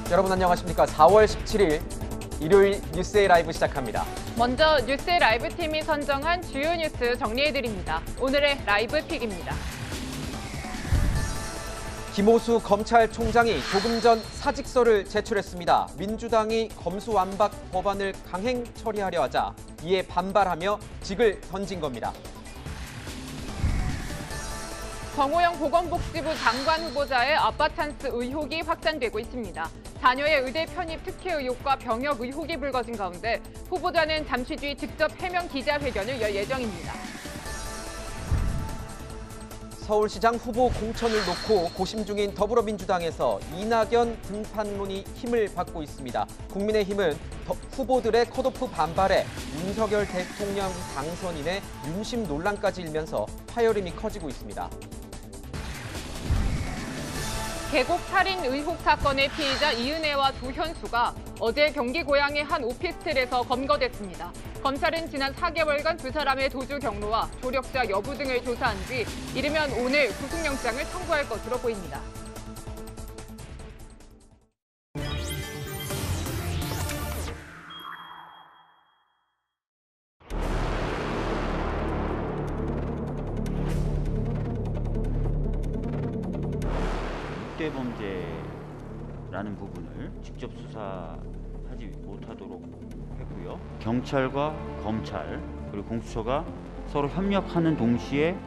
여러분 안녕하십니까? 4월 17일 일요일 뉴스의 라이브 시작합니다. 먼저 뉴스의 라이브 팀이 선정한 주요 뉴스 정리해드립니다. 오늘의 라이브 픽입니다. 김호수 검찰총장이 조금 전 사직서를 제출했습니다. 민주당이 검수완박 법안을 강행 처리하려 하자 이에 반발하며 직을 던진 겁니다. 정호영 보건복지부 장관 후보자의 아빠 찬스 의혹이 확산되고 있습니다. 자녀의 의대 편입 특혜 의혹과 병역 의혹이 불거진 가운데 후보자는 잠시 뒤 직접 해명 기자회견을 열 예정입니다. 서울시장 후보 공천을 놓고 고심 중인 더불어민주당에서 이낙연 등판론이 힘을 받고 있습니다. 국민의힘은 후보들의 컷오프 반발에 윤석열 대통령 당선인의 윤심 논란까지 일면서 파열음이 커지고 있습니다. 계곡 살인 의혹 사건의 피의자 이은혜와 조현수가 어제 경기 고양의 한 오피스텔에서 검거됐습니다. 검찰은 지난 4개월간 두 사람의 도주 경로와 조력자 여부 등을 조사한 뒤 이르면 오늘 구속영장을 청구할 것으로 보입니다. 범죄라는 부분을 직접 수사하지 못하도록 했고요. 경찰과 검찰 그리고 공수처가 서로 협력하는 동시에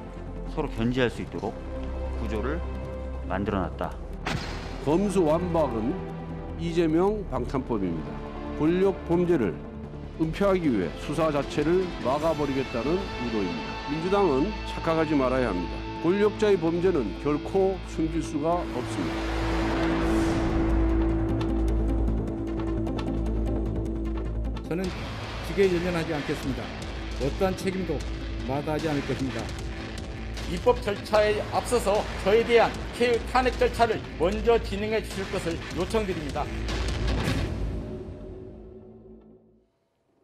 서로 견제할 수 있도록 구조를 만들어놨다. 검수완박은 이재명 방탄법입니다. 권력 범죄를 은폐하기 위해 수사 자체를 막아버리겠다는 의도입니다. 민주당은 착각하지 말아야 합니다. 권력자의 범죄는 결코 숨길 수가 없습니다. 저는 직에 연연하지 않겠습니다. 어떠한 책임도 마다하지 않을 것입니다. 입법 절차에 앞서서 저에 대한 국회 탄핵 절차를 먼저 진행해 주실 것을 요청드립니다.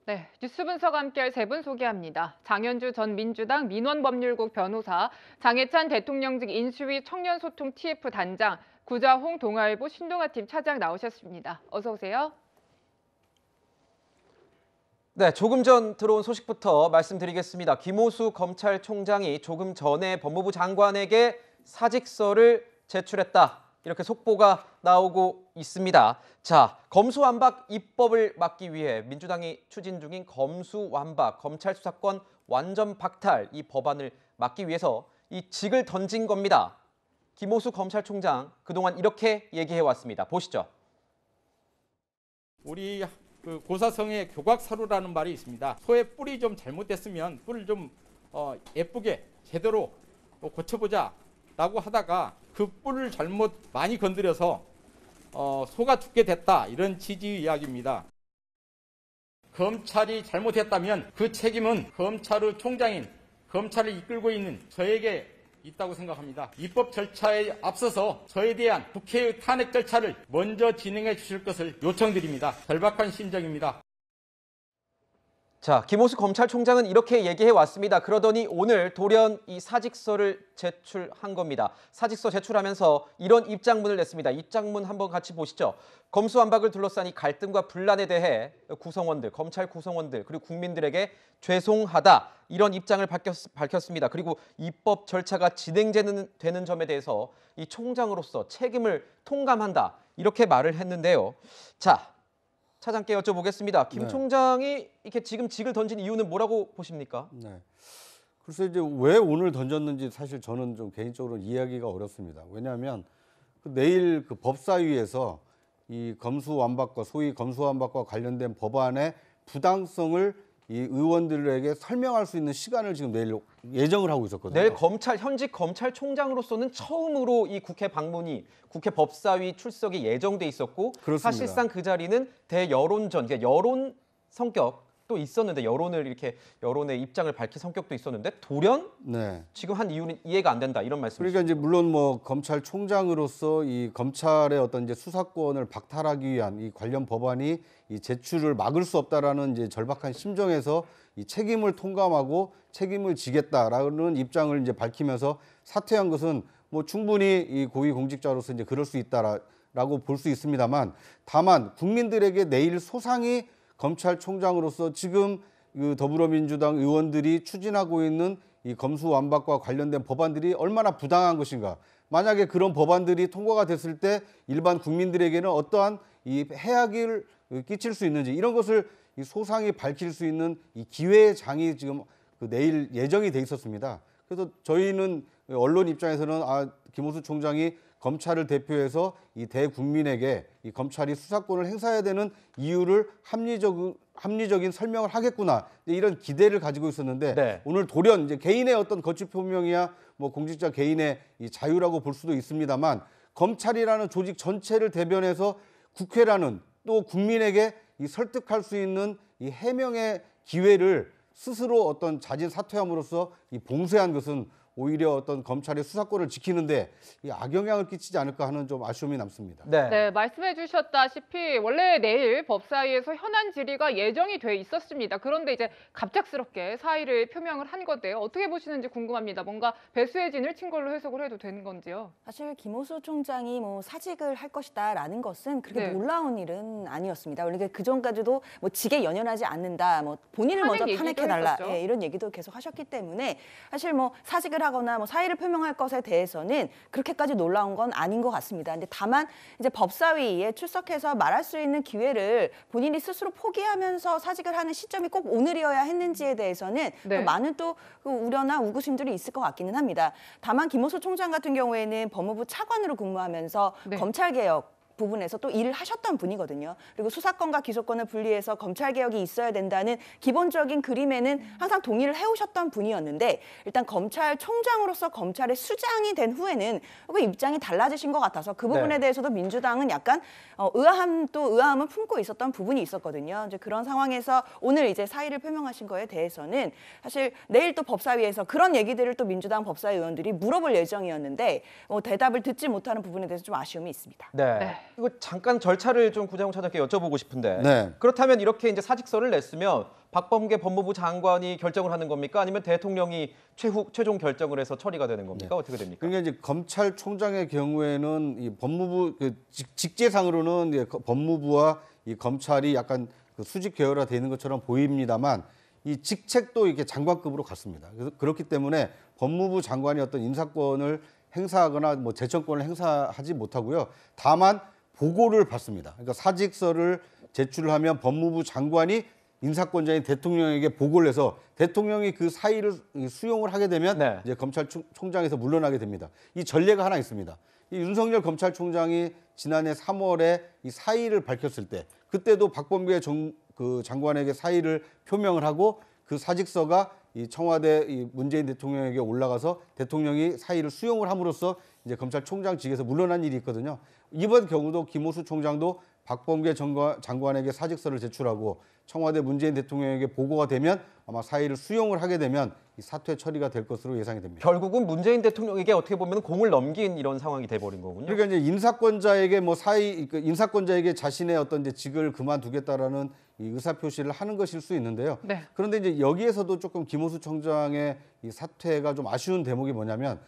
네, 뉴스 분석과 함께할 세 분 소개합니다. 장현주 전 민주당 민원법률국 변호사, 장해찬 대통령직 인수위 청년소통 TF 단장, 구자홍 동아일보 신동아팀 차장 나오셨습니다. 어서 오세요. 네, 조금 전 들어온 소식부터 말씀드리겠습니다. 김호수 검찰총장이 조금 전에 법무부 장관에게 사직서를 제출했다. 이렇게 속보가 나오고 있습니다. 자, 검수완박 입법을 막기 위해 민주당이 추진 중인 검수완박, 검찰 수사권 완전 박탈 이 법안을 막기 위해서 이 직을 던진 겁니다. 김호수 검찰총장 그동안 이렇게 얘기해왔습니다. 보시죠. 우리 고사성의 교각사루라는 말이 있습니다. 소의 뿔이 좀 잘못됐으면 뿔을 좀 예쁘게 제대로 고쳐보자 라고 하다가 그 뿔을 잘못 많이 건드려서 소가 죽게 됐다, 이런 취지의 이야기입니다. 검찰이 잘못했다면 그 책임은 검찰의 총장인, 검찰을 이끌고 있는 저에게 있다고 생각합니다. 입법 절차에 앞서서 저에 대한 국회의 탄핵 절차를 먼저 진행해 주실 것을 요청드립니다. 절박한 심정입니다. 자, 김호수 검찰총장은 이렇게 얘기해 왔습니다. 그러더니 오늘 돌연 이 사직서를 제출한 겁니다. 사직서 제출하면서 이런 입장문을 냈습니다. 입장문 한번 같이 보시죠. 검수완박을 둘러싼 이 갈등과 분란에 대해 구성원들, 검찰 구성원들 그리고 국민들에게 죄송하다, 이런 입장을 밝혔습니다. 그리고 입법 절차가 진행되는 점에 대해서 이 총장으로서 책임을 통감한다, 이렇게 말을 했는데요. 자, 차장께 여쭤보겠습니다. 김 총장이 이렇게 지금 직을 던진 이유는 뭐라고 보십니까? 네. 글쎄 이제 왜 오늘 던졌는지 사실 저는 좀 개인적으로 이해하기가 어렵습니다. 왜냐하면 내일 그 법사위에서 이 검수완박과 소위 검수완박과 관련된 법안의 부당성을 이 의원들에게 설명할 수 있는 시간을 지금 내일 예정을 하고 있었거든요. 내일 현직 검찰총장으로서는 처음으로 이 국회 방문이, 국회 법사위 출석이 예정돼 있었고, 그렇습니다. 사실상 그 자리는 대여론전, 그러니까 여론 성격도 있었는데, 여론의 입장을 밝힐 성격도 있었는데 돌연 지금 한 이유는 이해가 안 된다, 이런 말씀이시죠? 그러니까 이제 물론 뭐 검찰총장으로서 이 검찰의 어떤 이제 수사권을 박탈하기 위한 이 관련 법안이 이 제출을 막을 수 없다라는 이제 절박한 심정에서 이 책임을 통감하고 책임을 지겠다라는 입장을 이제 밝히면서 사퇴한 것은 뭐 충분히 이 고위공직자로서 이제 그럴 수 있다라고 볼 수 있습니다만, 다만 국민들에게 내일 소상히 검찰총장으로서 지금 그 더불어민주당 의원들이 추진하고 있는 이 검수완박과 관련된 법안들이 얼마나 부당한 것인가. 만약에 그런 법안들이 통과가 됐을 때 일반 국민들에게는 어떠한 이 해악을 끼칠 수 있는지, 이런 것을 소상히 밝힐 수 있는 이 기회의 장이 지금 그 내일 예정이 돼 있었습니다. 그래서 저희는 언론 입장에서는 김호수 총장이 검찰을 대표해서 이 대국민에게 이 검찰이 수사권을 행사해야 되는 이유를 합리적인 설명을 하겠구나, 이런 기대를 가지고 있었는데, 네. 오늘 돌연 이제 개인의 어떤 거취 표명이야 뭐 공직자 개인의 이 자유라고 볼 수도 있습니다만, 검찰이라는 조직 전체를 대변해서 국회라는 또 국민에게 이 설득할 수 있는 이 해명의 기회를 스스로 어떤 자진 사퇴함으로써 이 봉쇄한 것은 오히려 어떤 검찰의 수사권을 지키는데 이 악영향을 끼치지 않을까 하는 좀 아쉬움이 남습니다. 네, 말씀해 주셨다시피 원래 내일 법사위에서 현안 질의가 예정이 돼 있었습니다. 그런데 이제 갑작스럽게 사의를 표명을 한 건데요. 어떻게 보시는지 궁금합니다. 뭔가 배수의 진을 친 걸로 해석을 해도 되는 건지요? 사실 김호수 총장이 뭐 사직을 할 것이다라는 것은 그렇게 네. 놀라운 일은 아니었습니다. 원래 그 전까지도 뭐 직에 연연하지 않는다, 뭐 본인을 탄핵 먼저 얘기도 탄핵해달라, 했었죠. 예, 이런 얘기도 계속 하셨기 때문에 사실 뭐 사직을 하거나 뭐 사의를 표명할 것에 대해서는 그렇게까지 놀라운 건 아닌 것 같습니다. 근데 다만 이제 법사위에 출석해서 말할 수 있는 기회를 본인이 스스로 포기하면서 사직을 하는 시점이 꼭 오늘이어야 했는지에 대해서는 네. 또 많은 또 그 우려나 우구심들이 있을 것 같기는 합니다. 다만 김호수 총장 같은 경우에는 법무부 차관으로 근무하면서 네. 검찰개혁 부분에서 또 일을 하셨던 분이거든요. 그리고 수사권과 기소권을 분리해서 검찰개혁이 있어야 된다는 기본적인 그림에는 항상 동의를 해오셨던 분이었는데, 일단 검찰총장으로서 검찰의 수장이 된 후에는 그 입장이 달라지신 것 같아서 그 부분에 네. 대해서도 민주당은 약간 의아함을 품고 있었던 부분이 있었거든요. 이제 그런 상황에서 오늘 이제 사의를 표명하신 거에 대해서는 사실 내일 또 법사위에서 그런 얘기들을 또 민주당 법사위 의원들이 물어볼 예정이었는데 대답을 듣지 못하는 부분에 대해서 좀 아쉬움이 있습니다. 네. 이거 잠깐 절차를 좀 구자용 차장께 여쭤보고 싶은데, 네. 그렇다면 이렇게 이제 사직서를 냈으면 박범계 법무부 장관이 결정을 하는 겁니까? 아니면 대통령이 최종 결정을 해서 처리가 되는 겁니까? 어떻게 됩니까? 그러니까 이제 검찰총장의 경우에는 이 법무부 직제상으로는 이제 법무부와 이 검찰이 약간 그 수직 계열화되어 있는 것처럼 보입니다만, 이 직책도 이렇게 장관급으로 갔습니다. 그래서 그렇기 때문에 법무부 장관이 어떤 인사권을 행사하거나 뭐 제청권을 행사하지 못하고요. 다만 보고를 받습니다. 그러니까 사직서를 제출하면 법무부 장관이 인사권자인 대통령에게 보고를 해서 대통령이 그 사의를 수용을 하게 되면 네. 이제 검찰총장에서 물러나게 됩니다. 이 전례가 하나 있습니다. 이 윤석열 검찰총장이 지난해 3월에 이 사의를 밝혔을 때, 그때도 박범계 장관에게 사의를 표명을 하고 그 사직서가 이 청와대 문재인 대통령에게 올라가서 대통령이 사의를 수용을 함으로써 이제 검찰총장직에서 물러난 일이 있거든요. 이번 경우도 김호수 총장도 박범계 장관에게 사직서를 제출하고 청와대 문재인 대통령에게 보고가 되면 아마 사의를 수용을 하게 되면 이 사퇴 처리가 될 것으로 예상이 됩니다. 결국은 문재인 대통령에게 어떻게 보면 공을 넘긴 이런 상황이 돼버린 거군요. 그러니까 이제 인사권자에게 인사권자에게 자신의 어떤 이제 직을 그만두겠다라는 이 의사 표시를 하는 것일 수 있는데요. 네. 그런데 이제 여기에서도 조금 김호수 총장의 이 사퇴가 좀 아쉬운 대목이 뭐냐면,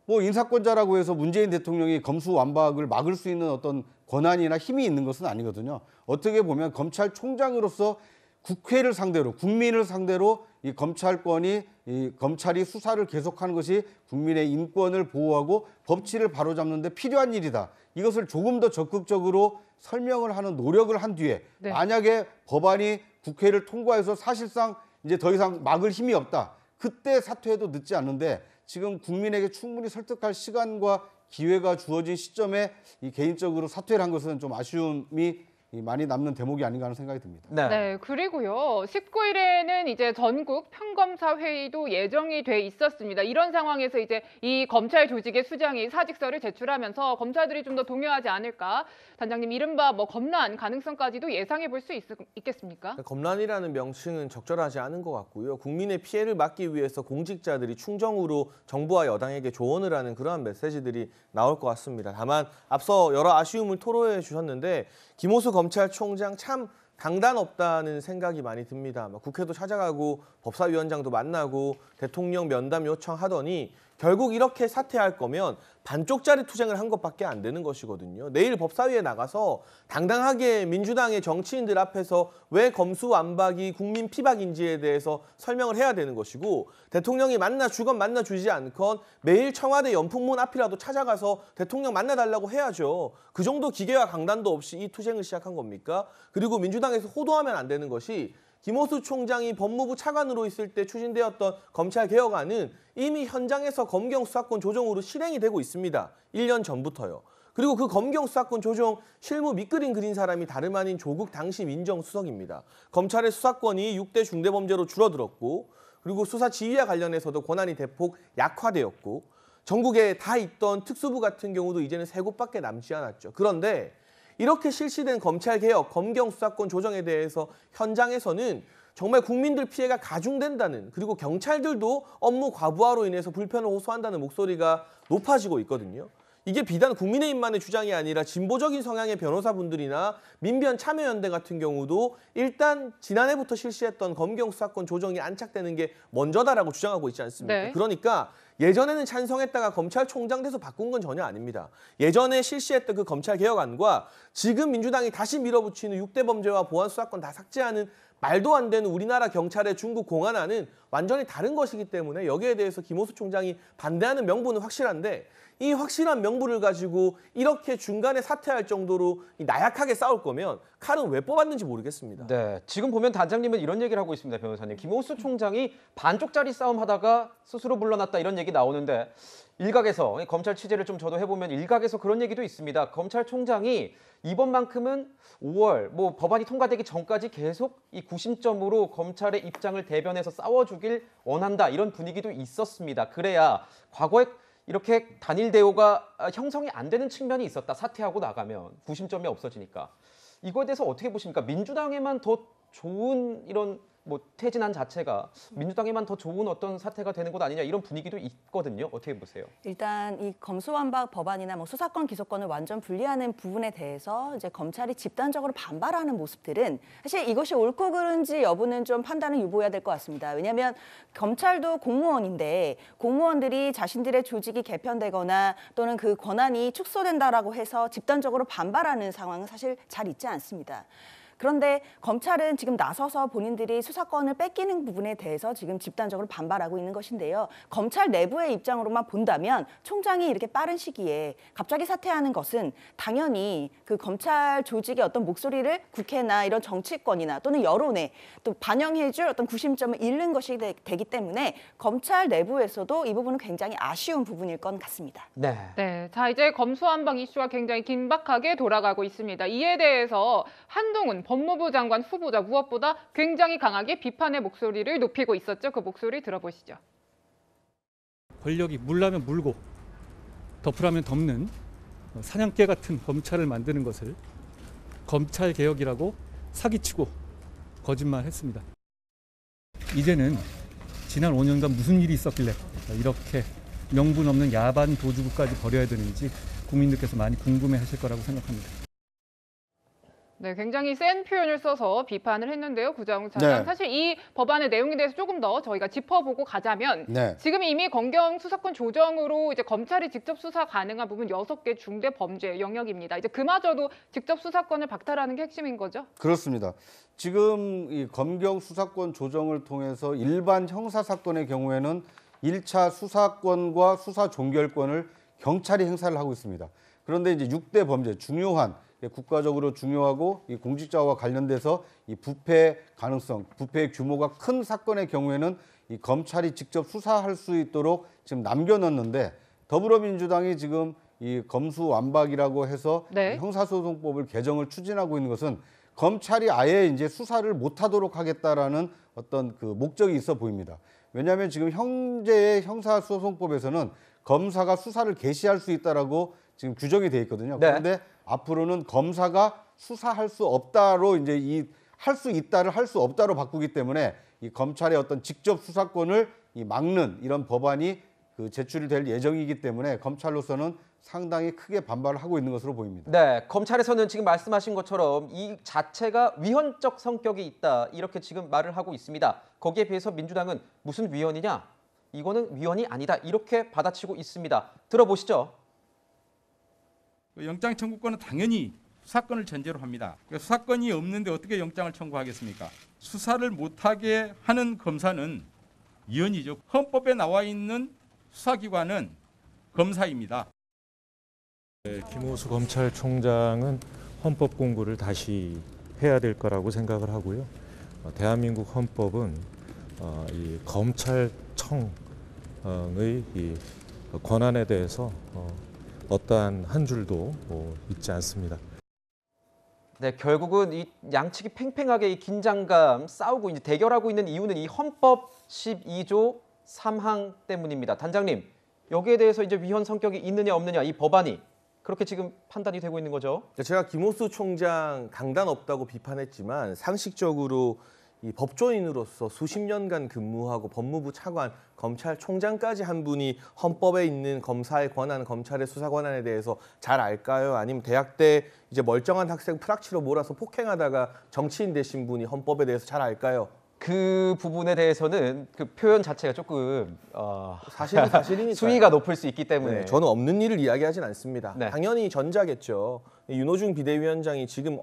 뭐 인사권자라고 해서 문재인 대통령이 검수완박을 막을 수 있는 어떤 권한이나 힘이 있는 것은 아니거든요. 어떻게 보면 검찰총장으로서 국회를 상대로, 국민을 상대로 이 검찰이 수사를 계속하는 것이 국민의 인권을 보호하고 법치를 바로잡는 데 필요한 일이다. 이것을 조금 더 적극적으로 설명을 하는 노력을 한 뒤에, 네. 만약에 법안이 국회를 통과해서 사실상 이제 더 이상 막을 힘이 없다. 그때 사퇴해도 늦지 않는데, 지금 국민에게 충분히 설득할 시간과 기회가 주어진 시점에 이 개인적으로 사퇴를 한 것은 좀 아쉬움이 많이 남는 대목이 아닌가 하는 생각이 듭니다. 네, 그리고요. 19일에는 이제 전국 평검사 회의도 예정이 돼 있었습니다. 이런 상황에서 이제 이 검찰 조직의 수장이 사직서를 제출하면서 검사들이 좀 더 동요하지 않을까? 단장님, 이른바 뭐 검란 가능성까지도 예상해 볼 수 있겠습니까? 검란이라는 명칭은 적절하지 않은 것 같고요. 국민의 피해를 막기 위해서 공직자들이 충정으로 정부와 여당에게 조언을 하는 그러한 메시지들이 나올 것 같습니다. 다만 앞서 여러 아쉬움을 토로해 주셨는데, 김호수 검찰총장 참 강단 없다는 생각이 많이 듭니다. 국회도 찾아가고 법사위원장도 만나고 대통령 면담 요청하더니 결국 이렇게 사퇴할 거면 반쪽짜리 투쟁을 한 것밖에 안 되는 것이거든요. 내일 법사위에 나가서 당당하게 민주당의 정치인들 앞에서 왜 검수완박이 국민 피박인지에 대해서 설명을 해야 되는 것이고, 대통령이 만나 주건 만나 주지 않건 매일 청와대 연풍문 앞이라도 찾아가서 대통령 만나달라고 해야죠. 그 정도 기계와 강단도 없이 이 투쟁을 시작한 겁니까? 그리고 민주당에서 호도하면 안 되는 것이, 김호수 총장이 법무부 차관으로 있을 때 추진되었던 검찰개혁안은 이미 현장에서 검경수사권 조정으로 실행이 되고 있습니다. 1년 전부터요. 그리고 그 검경수사권 조정 실무 밑그림 그린 사람이 다름 아닌 조국 당시 민정수석입니다. 검찰의 수사권이 6대 중대범죄로 줄어들었고, 그리고 수사 지휘와 관련해서도 권한이 대폭 약화되었고, 전국에 다 있던 특수부 같은 경우도 이제는 3곳밖에 남지 않았죠. 그런데 이렇게 실시된 검찰개혁, 검경수사권 조정에 대해서 현장에서는 정말 국민들 피해가 가중된다는, 그리고 경찰들도 업무 과부하로 인해서 불편을 호소한다는 목소리가 높아지고 있거든요. 이게 비단 국민의힘만의 주장이 아니라 진보적인 성향의 변호사분들이나 민변 참여연대 같은 경우도 일단 지난해부터 실시했던 검경수사권 조정이 안착되는 게 먼저다라고 주장하고 있지 않습니까? 네. 그러니까 예전에는 찬성했다가 검찰총장 돼서 바꾼 건 전혀 아닙니다. 예전에 실시했던 그 검찰개혁안과 지금 민주당이 다시 밀어붙이는 6대 범죄와 보안수사권 다 삭제하는 말도 안 되는 우리나라 경찰의 중국 공안안은 완전히 다른 것이기 때문에 여기에 대해서 김호수 총장이 반대하는 명분은 확실한데, 이 확실한 명분을 가지고 이렇게 중간에 사퇴할 정도로 나약하게 싸울 거면 칼은 왜 뽑았는지 모르겠습니다. 네, 지금 보면 단장님은 이런 얘기를 하고 있습니다, 변호사님. 김호수 총장이 반쪽짜리 싸움하다가 스스로 물러났다 이런 얘기 나오는데, 일각에서 검찰 취재를 좀 저도 해보면 일각에서 그런 얘기도 있습니다. 검찰총장이 이번만큼은 5월 법안이 통과되기 전까지 계속 이 구심점으로 검찰의 입장을 대변해서 싸워주길 원한다 이런 분위기도 있었습니다. 그래야 과거에 이렇게 단일 대우가 형성이 안 되는 측면이 있었다. 사퇴하고 나가면 구심점이 없어지니까. 이거에 대해서 어떻게 보십니까? 민주당에만 더 좋은 이런 퇴진안 자체가 민주당에만 더 좋은 어떤 사태가 되는 것 아니냐 이런 분위기도 있거든요. 어떻게 보세요? 일단 이 검수완박 법안이나 수사권 기소권을 완전 분리하는 부분에 대해서 이제 검찰이 집단적으로 반발하는 모습들은 사실 이것이 옳고 그른지 여부는 좀 판단을 유보해야 될 것 같습니다. 왜냐하면 검찰도 공무원인데 공무원들이 자신들의 조직이 개편되거나 또는 그 권한이 축소된다라고 해서 집단적으로 반발하는 상황은 사실 잘 있지 않습니다. 그런데 검찰은 지금 나서서 본인들이 수사권을 뺏기는 부분에 대해서 지금 집단적으로 반발하고 있는 것인데요. 검찰 내부의 입장으로만 본다면 총장이 이렇게 빠른 시기에 갑자기 사퇴하는 것은 당연히 그 검찰 조직의 어떤 목소리를 국회나 이런 정치권이나 또는 여론에 또 반영해줄 어떤 구심점을 잃는 것이 되기 때문에 검찰 내부에서도 이 부분은 굉장히 아쉬운 부분일 것 같습니다. 네, 자 이제 검수완박 이슈가 굉장히 긴박하게 돌아가고 있습니다. 이에 대해서 한동훈 법무부 장관 후보자 무엇보다 굉장히 강하게 비판의 목소리를 높이고 있었죠. 그 목소리 들어보시죠. 권력이 물라면 물고 덮으라면 덮는 사냥개 같은 검찰을 만드는 것을 검찰개혁이라고 사기치고 거짓말했습니다. 이제는 지난 5년간 무슨 일이 있었길래 이렇게 명분 없는 야반 도주구까지 벌여야 되는지 국민들께서 많이 궁금해하실 거라고 생각합니다. 네, 굉장히 센 표현을 써서 비판을 했는데요, 구자웅 차장. 네. 사실 이 법안의 내용에 대해서 조금 더 저희가 짚어보고 가자면 지금 이미 검경 수사권 조정으로 이제 검찰이 직접 수사 가능한 부분 6개 중대 범죄 영역입니다. 이제 그마저도 직접 수사권을 박탈하는 게 핵심인 거죠? 그렇습니다. 지금 이 검경 수사권 조정을 통해서 일반 형사 사건의 경우에는 1차 수사권과 수사 종결권을 경찰이 행사를 하고 있습니다. 그런데 이제 6대 범죄 중요한 국가적으로 중요하고 이 공직자와 관련돼서 이 부패 가능성, 부패의 규모가 큰 사건의 경우에는 이 검찰이 직접 수사할 수 있도록 지금 남겨놨는데, 더불어민주당이 지금 이 검수완박이라고 해서 형사소송법을 개정을 추진하고 있는 것은 검찰이 아예 이제 수사를 못하도록 하겠다라는 어떤 그 목적이 있어 보입니다. 왜냐하면 지금 현재의 형사소송법에서는 검사가 수사를 개시할 수 있다라고 지금 규정이 돼 있거든요. 그런데 앞으로는 검사가 수사할 수 없다로 이제 이 할 수 있다를 할 수 없다로 바꾸기 때문에 이 검찰의 어떤 직접 수사권을 막는 이런 법안이 제출이 될 예정이기 때문에 검찰로서는 상당히 크게 반발을 하고 있는 것으로 보입니다. 네, 검찰에서는 지금 말씀하신 것처럼 이 자체가 위헌적 성격이 있다 이렇게 지금 말을 하고 있습니다. 거기에 비해서 민주당은 무슨 위헌이냐? 이거는 위헌이 아니다 이렇게 받아치고 있습니다. 들어보시죠. 영장 청구권은 당연히 수사권을 전제로 합니다. 수사권이 없는데 어떻게 영장을 청구하겠습니까? 수사를 못하게 하는 검사는 위원이죠. 헌법에 나와 있는 수사기관은 검사입니다. 김호수 검찰총장은 헌법 공부를 다시 해야 될 거라고 생각을 하고요. 대한민국 헌법은 이 검찰청의 이 권한에 대해서 어떠한 한 줄도 있지 않습니다. 네, 결국은 이 양측이 팽팽하게 이 긴장감 싸우고 이제 대결하고 있는 이유는 이 헌법 12조 3항 때문입니다. 단장님, 여기에 대해서 이제 위헌 성격이 있느냐 없느냐 이 법안이 그렇게 지금 판단이 되고 있는 거죠? 제가 김호수 총장 강단 없다고 비판했지만 상식적으로 이 법조인으로서 수십 년간 근무하고 법무부 차관, 검찰총장까지 한 분이 헌법에 있는 검사의 권한, 검찰의 수사 권한에 대해서 잘 알까요? 아니면 대학 때 이제 멀쩡한 학생 프락치로 몰아서 폭행하다가 정치인 되신 분이 헌법에 대해서 잘 알까요? 그 부분에 대해서는 그 표현 자체가 조금 사실은 사실이니까 수위가 높을 수 있기 때문에 저는 없는 일을 이야기하진 않습니다. 네. 당연히 전자겠죠. 윤호중 비대위원장이 지금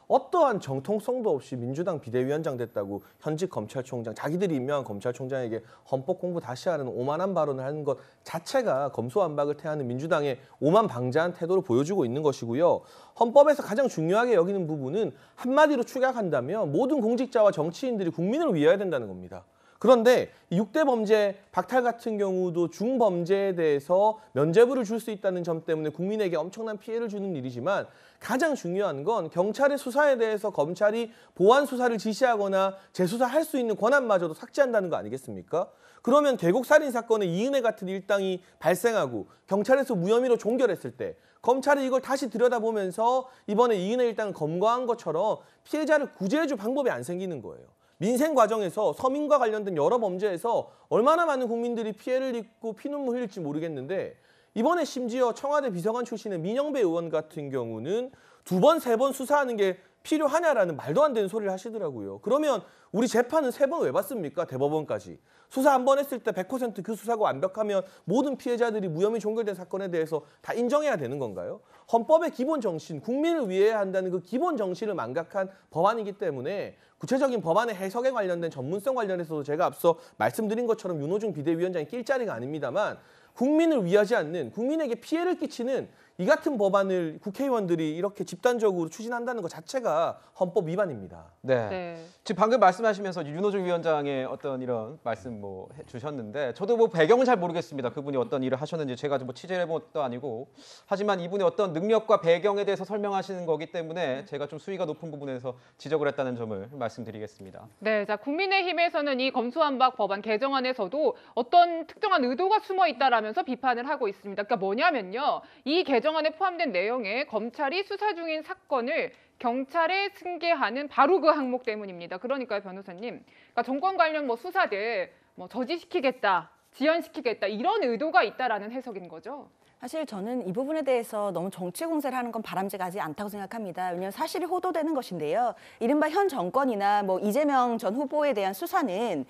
어떠한 정통성도 없이 민주당 비대위원장 됐다고 현직 검찰총장, 자기들이 임명한 검찰총장에게 헌법 공부 다시 하는 오만한 발언을 하는 것 자체가 검수완박을 태하는 민주당의 오만방자한 태도를 보여주고 있는 것이고요. 헌법에서 가장 중요하게 여기는 부분은 한마디로 축약한다면 모든 공직자와 정치인들이 국민을 위해야 된다는 겁니다. 그런데 6대 범죄 박탈 같은 경우도 중범죄에 대해서 면죄부를 줄 수 있다는 점 때문에 국민에게 엄청난 피해를 주는 일이지만 가장 중요한 건 경찰의 수사에 대해서 검찰이 보완 수사를 지시하거나 재수사할 수 있는 권한마저도 삭제한다는 거 아니겠습니까? 그러면 계곡살인 사건의 이은혜 같은 일당이 발생하고 경찰에서 무혐의로 종결했을 때 검찰이 이걸 다시 들여다보면서 이번에 이은혜 일당을 검거한 것처럼 피해자를 구제해줄 방법이 안 생기는 거예요. 민생 과정에서 서민과 관련된 여러 범죄에서 얼마나 많은 국민들이 피해를 입고 피눈물 흘릴지 모르겠는데 이번에 심지어 청와대 비서관 출신의 민영배 의원 같은 경우는 2번, 3번 수사하는 게 필요하냐라는 말도 안 되는 소리를 하시더라고요. 그러면 우리 재판은 3번 왜 받습니까? 대법원까지. 수사 한 번 했을 때 100% 그 수사가 완벽하면 모든 피해자들이 무혐의 종결된 사건에 대해서 다 인정해야 되는 건가요? 헌법의 기본 정신, 국민을 위해야 한다는 그 기본 정신을 망각한 법안이기 때문에 구체적인 법안의 해석에 관련된 전문성 관련해서도 제가 앞서 말씀드린 것처럼 윤호중 비대위원장이 낄 자리가 아닙니다만 국민을 위하지 않는, 국민에게 피해를 끼치는 이 같은 법안을 국회의원들이 이렇게 집단적으로 추진한다는 것 자체가 헌법 위반입니다. 네. 지금 방금 말씀하시면서 윤호중 위원장의 어떤 이런 말씀 뭐 해주셨는데 저도 뭐 배경은 잘 모르겠습니다. 그분이 어떤 일을 하셨는지 제가 뭐 취재를 해본 것도 아니고 하지만 이분의 어떤 능력과 배경에 대해서 설명하시는 거기 때문에 제가 좀 수위가 높은 부분에서 지적을 했다는 점을 말씀드리겠습니다. 네, 자 국민의힘에서는 이 검수완박 법안 개정안에서도 어떤 특정한 의도가 숨어 있다라면서 비판을 하고 있습니다. 그러니까 뭐냐면요, 이 개정안에 포함된 내용에 검찰이 수사 중인 사건을 경찰에 승계하는 바로 그 항목 때문입니다. 그러니까요, 변호사님. 그러니까 정권 관련 뭐 수사들 뭐 저지시키겠다, 지연시키겠다 이런 의도가 있다라는 해석인 거죠. 사실 저는 이 부분에 대해서 너무 정치 공세를 하는 건 바람직하지 않다고 생각합니다. 왜냐하면 사실이 호도되는 것인데요. 이른바 현 정권이나 뭐 이재명 전 후보에 대한 수사는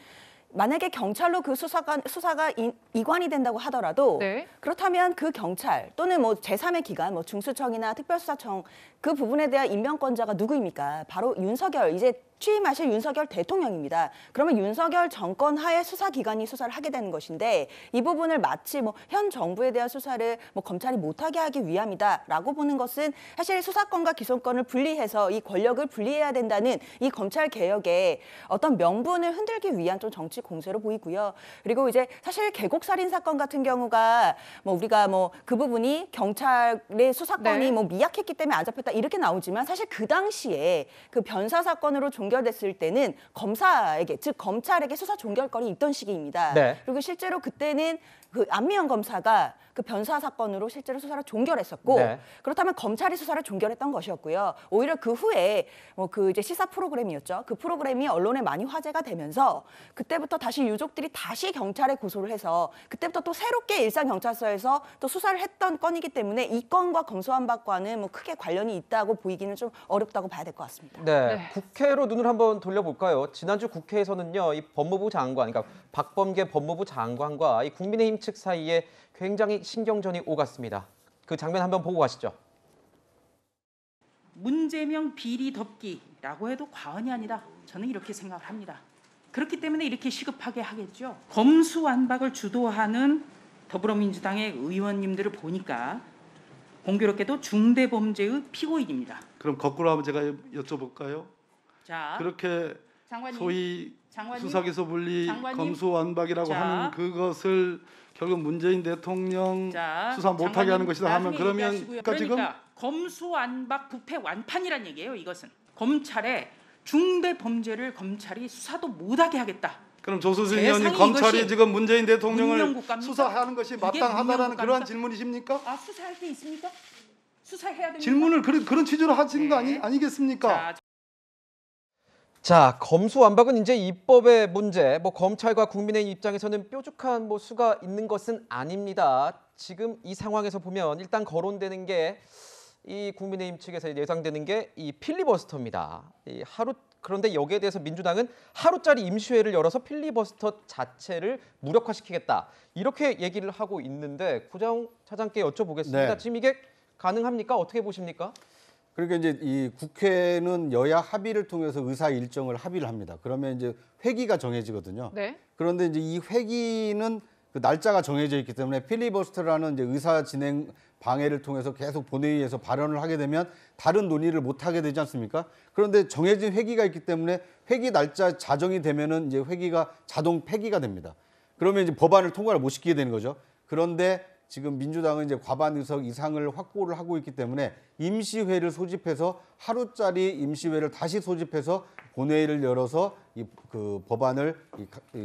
만약에 경찰로 그 수사가 이관이 된다고 하더라도 그렇다면 그 경찰 또는 뭐 제3의 기관, 뭐 중수청이나 특별수사청 그 부분에 대한 임명권자가 누구입니까? 바로 윤석열, 이제 취임하실 윤석열 대통령입니다. 그러면 윤석열 정권 하에 수사기관이 수사를 하게 되는 것인데 이 부분을 마치 뭐 현 정부에 대한 수사를 뭐 검찰이 못하게 하기 위함이다라고 보는 것은 사실 수사권과 기소권을 분리해서 이 권력을 분리해야 된다는 이 검찰 개혁의 어떤 명분을 흔들기 위한 좀 정치 공세로 보이고요. 그리고 이제 사실 계곡살인 사건 같은 경우가 뭐 우리가 뭐 그 부분이 경찰의 수사권이 뭐 미약했기 때문에 안 잡혔다 이렇게 나오지만 사실 그 당시에 그 변사 사건으로 종결됐을 때는 검사에게, 즉 검찰에게 수사 종결권이 있던 시기입니다. 그리고 실제로 그때는 그 안미연 검사가 그 변사 사건으로 실제로 수사를 종결했었고 그렇다면 검찰이 수사를 종결했던 것이었고요. 오히려 그 후에 뭐 그 이제 시사 프로그램이었죠. 그 프로그램이 언론에 많이 화제가 되면서 그때부터 다시 유족들이 다시 경찰에 고소를 해서 그때부터 또 새롭게 일산경찰서에서 또 수사를 했던 건이기 때문에 이 건과 검수완박과는 뭐 크게 관련이 있다고 보이기는 좀 어렵다고 봐야 될 것 같습니다. 국회로 눈을 한번 돌려볼까요? 지난주 국회에서는요, 이 법무부 장관, 그러니까 박범계 법무부 장관과 이 국민의힘 측 사이에 굉장히 신경전이 오갔습니다. 그 장면 한번 보고 가시죠. 문제명 비리 덮기라고 해도 과언이 아니다. 저는 이렇게 생각을 합니다. 그렇기 때문에 이렇게 시급하게 하겠죠. 검수완박을 주도하는 더불어민주당의 의원님들을 보니까 공교롭게도 중대범죄의 피고인입니다. 그럼 거꾸로 한번 제가 여쭤볼까요? 자, 그렇게 장관님, 소위 장관님, 수사기소 분리 장관님, 검수완박이라고 자, 하는 그것을 결국 문재인 대통령 자, 수사 못하게 장관님, 하는 것이다 하면 나중에 그러면 얘기하시고요. 지금 그러니까 검수완박 부패 완판이란 얘기예요. 이것은 검찰의 중대범죄를 검찰이 수사도 못하게 하겠다. 그럼 조수진 의원님 세상에 검찰이 이것이 지금 문재인 대통령을 문명국가입니까? 수사하는 것이 이게 마땅하다라는 문명국가입니까? 그러한 질문이십니까? 아, 수사할 게 있습니까? 수사해야 됩니까? 질문을 그런 취지로 하신 거 아니겠습니까? 자, 검수완박은 이제 입법의 문제, 검찰과 국민의 입장에서는 뾰족한 수가 있는 것은 아닙니다. 지금 이 상황에서 보면 일단 거론되는 게 이 국민의힘 측에서 예상되는 게 이 필리버스터입니다. 그런데 여기에 대해서 민주당은 하루짜리 임시회를 열어서 필리버스터 자체를 무력화시키겠다. 이렇게 얘기를 하고 있는데 구자웅 차장께 여쭤보겠습니다. 네. 지금 이게 가능합니까? 어떻게 보십니까? 그러니까 이제 이 국회는 여야 합의를 통해서 의사 일정을 합의를 합니다. 그러면 이제 회기가 정해지거든요. 네. 그런데 이제 이 회기는 그 날짜가 정해져 있기 때문에 필리버스터라는 이제 의사 진행 방해를 통해서 계속 본회의에서 발언을 하게 되면 다른 논의를 못 하게 되지 않습니까? 그런데 정해진 회기가 있기 때문에 회기 날짜 자정이 되면은 이제 회기가 자동 폐기가 됩니다. 그러면 이제 법안을 통과를 못 시키게 되는 거죠. 그런데 지금 민주당은 이제 과반 의석 이상을 확보를 하고 있기 때문에 임시회를 소집해서 하루짜리 임시회를 다시 소집해서 본회의를 열어서 그 법안을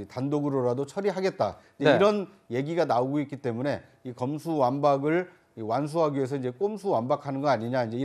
단독으로라도 처리하겠다. 네. 이런 얘기가 나오고 있기 때문에 이 검수완박을 완수하기 위해서 이제 꼼수완박하는 거 아니냐 이제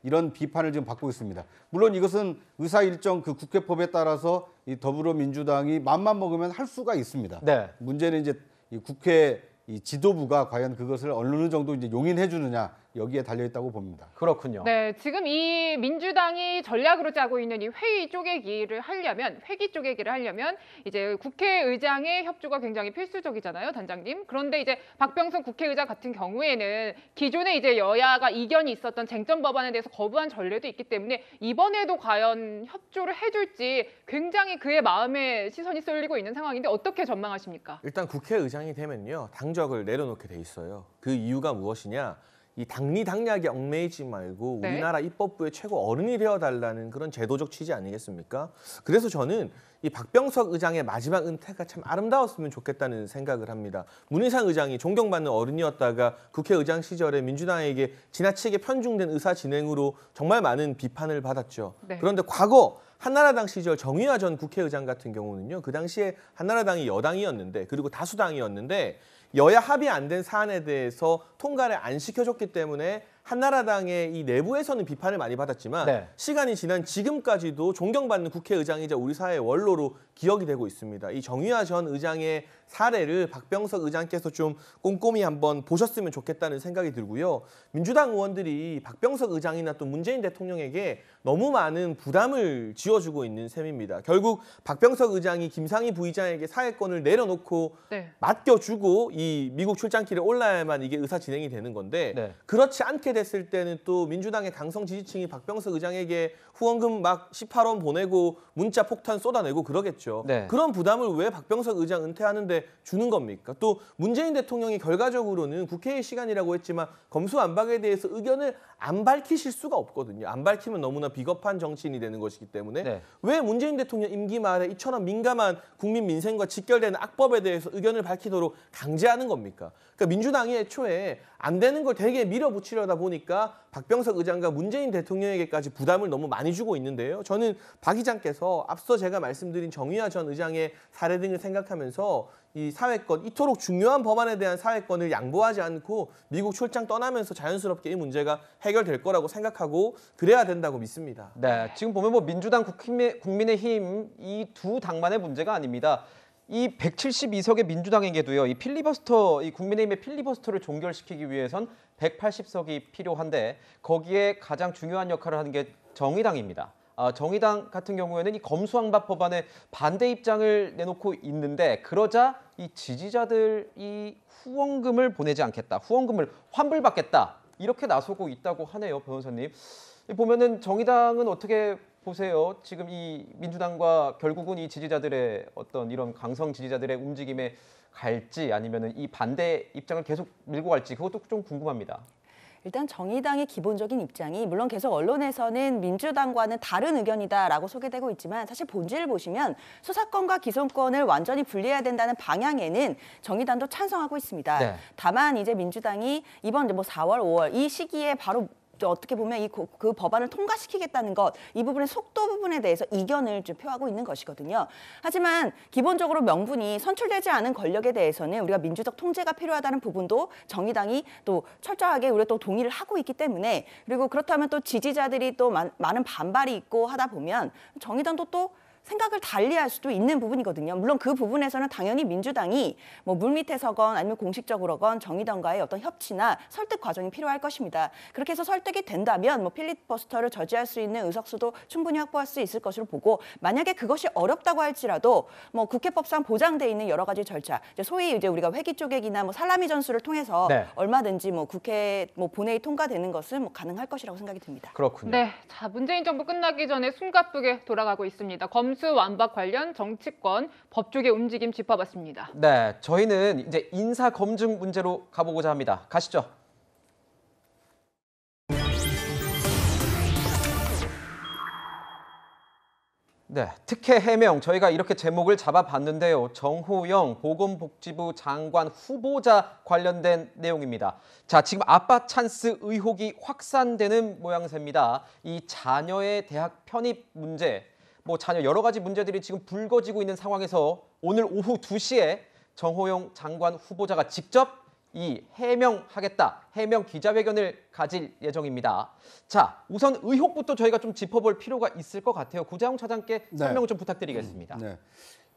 이런 비판을 지금 받고 있습니다. 물론 이것은 의사 일정 그 국회법에 따라서 이 더불어민주당이 맘만 먹으면 할 수가 있습니다. 네. 문제는 이제 이 국회 이 지도부가 과연 그것을 어느 정도 이제 용인해 주느냐 여기에 달려 있다고 봅니다. 그렇군요. 네, 지금 이 민주당이 전략으로 짜고 있는 이 회기 쪼개기를 하려면 이제 국회의장의 협조가 굉장히 필수적이잖아요, 단장님. 그런데 이제 박병석 국회의장 같은 경우에는 기존에 이제 여야가 이견이 있었던 쟁점 법안에 대해서 거부한 전례도 있기 때문에 이번에도 과연 협조를 해줄지 굉장히 그의 마음에 시선이 쏠리고 있는 상황인데 어떻게 전망하십니까? 일단 국회의장이 되면요. 당적을 내려놓게 돼 있어요. 그 이유가 무엇이냐? 이 당리당략에 얽매이지 말고 네. 우리나라 입법부의 최고 어른이 되어달라는 그런 제도적 취지 아니겠습니까? 그래서 저는 이 박병석 의장의 마지막 은퇴가 참 아름다웠으면 좋겠다는 생각을 합니다. 문희상 의장이 존경받는 어른이었다가 국회의장 시절에 민주당에게 지나치게 편중된 의사 진행으로 정말 많은 비판을 받았죠. 네. 그런데 과거 한나라당 시절 정의화 전 국회의장 같은 경우는요. 그 당시에 한나라당이 여당이었는데 그리고 다수당이었는데 여야 합의 안 된 사안에 대해서 통과를 안 시켜줬기 때문에 한나라당의 이 내부에서는 비판을 많이 받았지만 네. 시간이 지난 지금까지도 존경받는 국회의장이자 우리 사회의 원로로 기억이 되고 있습니다. 이 정의화 전 의장의 사례를 박병석 의장께서 좀 꼼꼼히 한번 보셨으면 좋겠다는 생각이 들고요. 민주당 의원들이 박병석 의장이나 또 문재인 대통령에게 너무 많은 부담을 지어주고 있는 셈입니다. 결국 박병석 의장이 김상희 부의장에게 사회권을 내려놓고 네. 맡겨주고 이 미국 출장길에 올라야만 이게 의사 진행이 되는 건데 네. 그렇지 않게 됐을 때는 또 민주당의 강성 지지층이 박병석 의장에게 후원금 막 18원 보내고 문자 폭탄 쏟아내고 그러겠죠. 네. 그런 부담을 왜 박병석 의장 은퇴하는데 주는 겁니까? 또 문재인 대통령이 결과적으로는 국회의 시간이라고 했지만 검수완박에 대해서 의견을 안 밝히실 수가 없거든요. 안 밝히면 너무나 비겁한 정치인이 되는 것이기 때문에 네. 왜 문재인 대통령 임기 말에 이처럼 민감한 국민 민생과 직결되는 악법에 대해서 의견을 밝히도록 강제하는 겁니까? 그러니까 민주당이 애초에 안 되는 걸 되게 밀어붙이려다 보니까 박병석 의장과 문재인 대통령에게까지 부담을 너무 많이 주고 있는데요. 저는 박 의장께서 앞서 제가 말씀드린 정의화 전 의장의 사례 등을 생각하면서 이 사회권, 이토록 중요한 법안에 대한 사회권을 양보하지 않고 미국 출장 떠나면서 자연스럽게 이 문제가 해결될 거라고 생각하고 그래야 된다고 믿습니다. 네, 지금 보면 민주당, 국민의힘 이 두 당만의 문제가 아닙니다. 이 172석의 민주당에게도요, 이 필리버스터, 이 국민의힘의 필리버스터를 종결시키기 위해선 180석이 필요한데 거기에 가장 중요한 역할을 하는 게 정의당입니다. 정의당 같은 경우에는 이 검수완박 법안에 반대 입장을 내놓고 있는데 그러자 이 지지자들이 후원금을 보내지 않겠다, 후원금을 환불받겠다 이렇게 나서고 있다고 하네요, 변호사님. 보면은 정의당은 어떻게 보세요? 지금 이 민주당과 결국은 이 지지자들의 어떤 이런 강성 지지자들의 움직임에 갈지 아니면은 이 반대 입장을 계속 밀고 갈지 그것도 좀 궁금합니다. 일단 정의당의 기본적인 입장이 물론 계속 언론에서는 민주당과는 다른 의견이다라고 소개되고 있지만 사실 본질을 보시면 수사권과 기소권을 완전히 분리해야 된다는 방향에는 정의당도 찬성하고 있습니다. 네. 다만 이제 민주당이 이번 뭐 4월, 5월 이 시기에 바로 어떻게 보면 그 법안을 통과시키겠다는 것, 이 부분의 속도 부분에 대해서 이견을 좀 표하고 있는 것이거든요. 하지만 기본적으로 명분이 선출되지 않은 권력에 대해서는 우리가 민주적 통제가 필요하다는 부분도 정의당이 또 철저하게 우리가 또 동의를 하고 있기 때문에 그리고 그렇다면 또 지지자들이 또 많은 반발이 있고 하다 보면 정의당도 또 생각을 달리할 수도 있는 부분이거든요. 물론 그 부분에서는 당연히 민주당이 뭐 물밑에서건 아니면 공식적으로건 정의당과의 어떤 협치나 설득 과정이 필요할 것입니다. 그렇게 해서 설득이 된다면 뭐 필리버스터를 저지할 수 있는 의석수도 충분히 확보할 수 있을 것으로 보고 만약에 그것이 어렵다고 할지라도 뭐 국회법상 보장돼 있는 여러 가지 절차, 소위 이제 우리가 회기 쪼개기나 뭐 살라미 전술을 통해서 네. 얼마든지 뭐 국회 뭐 본회의 통과되는 것은 뭐 가능할 것이라고 생각이 듭니다. 그렇군요. 네, 자 문재인 정부 끝나기 전에 숨가쁘게 돌아가고 있습니다. 검수완박 관련 정치권 법조계 움직임 짚어봤습니다. 네, 저희는 이제 인사 검증 문제로 가보고자 합니다. 가시죠. 네, 특혜 해명 저희가 이렇게 제목을 잡아봤는데요. 정호영 보건복지부 장관 후보자 관련된 내용입니다. 자, 지금 아빠 찬스 의혹이 확산되는 모양새입니다. 이 자녀의 대학 편입 문제, 뭐 자녀 여러 가지 문제들이 지금 불거지고 있는 상황에서 오늘 오후 2시에 정호영 장관 후보자가 직접 이 해명하겠다, 해명 기자회견을 가질 예정입니다. 자, 우선 의혹부터 저희가 좀 짚어볼 필요가 있을 것 같아요. 구자용 차장께 설명을 좀 부탁드리겠습니다. 네.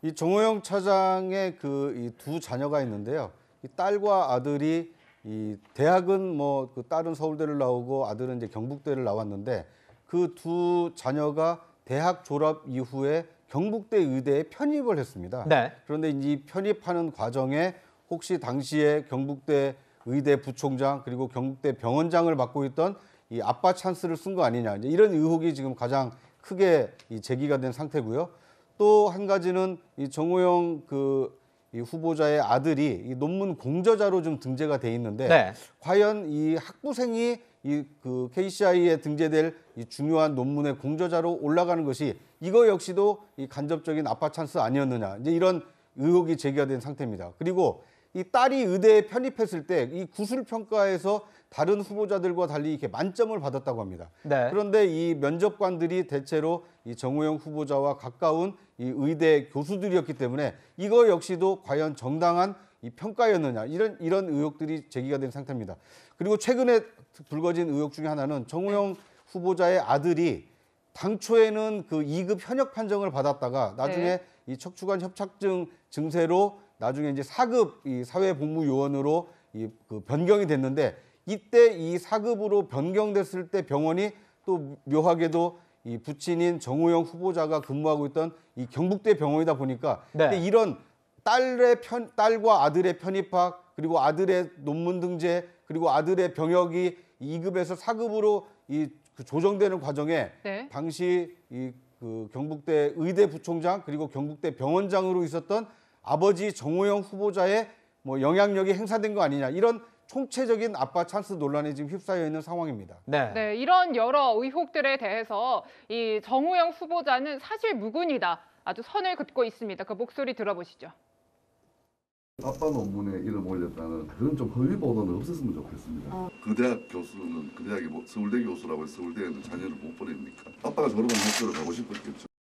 이 정호영 차장의 이 두 자녀가 있는데요. 이 딸과 아들이 이 대학은 뭐 그 딸은 서울대를 나오고 아들은 이제 경북대를 나왔는데 그 두 자녀가 대학 졸업 이후에 경북대 의대에 편입을 했습니다. 네. 그런데 이 편입하는 과정에 혹시 당시에 경북대 의대 부총장 그리고 경북대 병원장을 맡고 있던 이 아빠 찬스를 쓴 거 아니냐, 이제 이런 의혹이 지금 가장 크게 제기가 된 상태고요. 또 한 가지는 이 정호영 이 후보자의 아들이 이 논문 공저자로 좀 등재가 돼 있는데 네. 과연 이 학부생이 그 KCI에 등재될 이 중요한 논문의 공저자로 올라가는 것이 이거 역시도 이 간접적인 아빠 찬스 아니었느냐, 이제 이런 의혹이 제기가 된 상태입니다. 그리고 이 딸이 의대에 편입했을 때 이 구술 평가에서 다른 후보자들과 달리 이렇게 만점을 받았다고 합니다. 네. 그런데 이 면접관들이 대체로 이 정호영 후보자와 가까운 이 의대 교수들이었기 때문에 이거 역시도 과연 정당한 이 평가였느냐, 이런 의혹들이 제기가 된 상태입니다. 그리고 최근에 불거진 의혹 중에 하나는 정호영 후보자의 아들이 당초에는 그 2급 현역 판정을 받았다가 나중에 이 척추관 협착증 증세로 나중에 이제 4급 이 사회복무요원으로 그 변경이 됐는데 이때 이 4급으로 변경됐을 때 병원이 또 묘하게도 이 부친인 정호영 후보자가 근무하고 있던 이 경북대 병원이다 보니까 근데 이런 딸과 아들의 편입학 그리고 아들의 논문 등재 그리고 아들의 병역이 2급에서 4급으로 그 조정되는 과정에 당시 그 경북대 의대 부총장 그리고 경북대 병원장으로 있었던 아버지 정호영 후보자의 뭐 영향력이 행사된 거 아니냐, 이런 총체적인 아빠 찬스 논란에 지금 휩싸여 있는 상황입니다. 네, 이런 여러 의혹들에 대해서 이 정호영 후보자는 사실 무근이다, 아주 선을 긋고 있습니다. 그 목소리 들어보시죠. 아빠 논문에 이름 올렸다는 그런 좀 허위 보도는 없었으면 좋겠습니다. 그 대학 교수는 그 대학이 뭐 서울대 교수라고 해서 서울대에는 자녀를 못 보냅니까? 아빠가 졸업한 학교를 가고 싶었겠죠.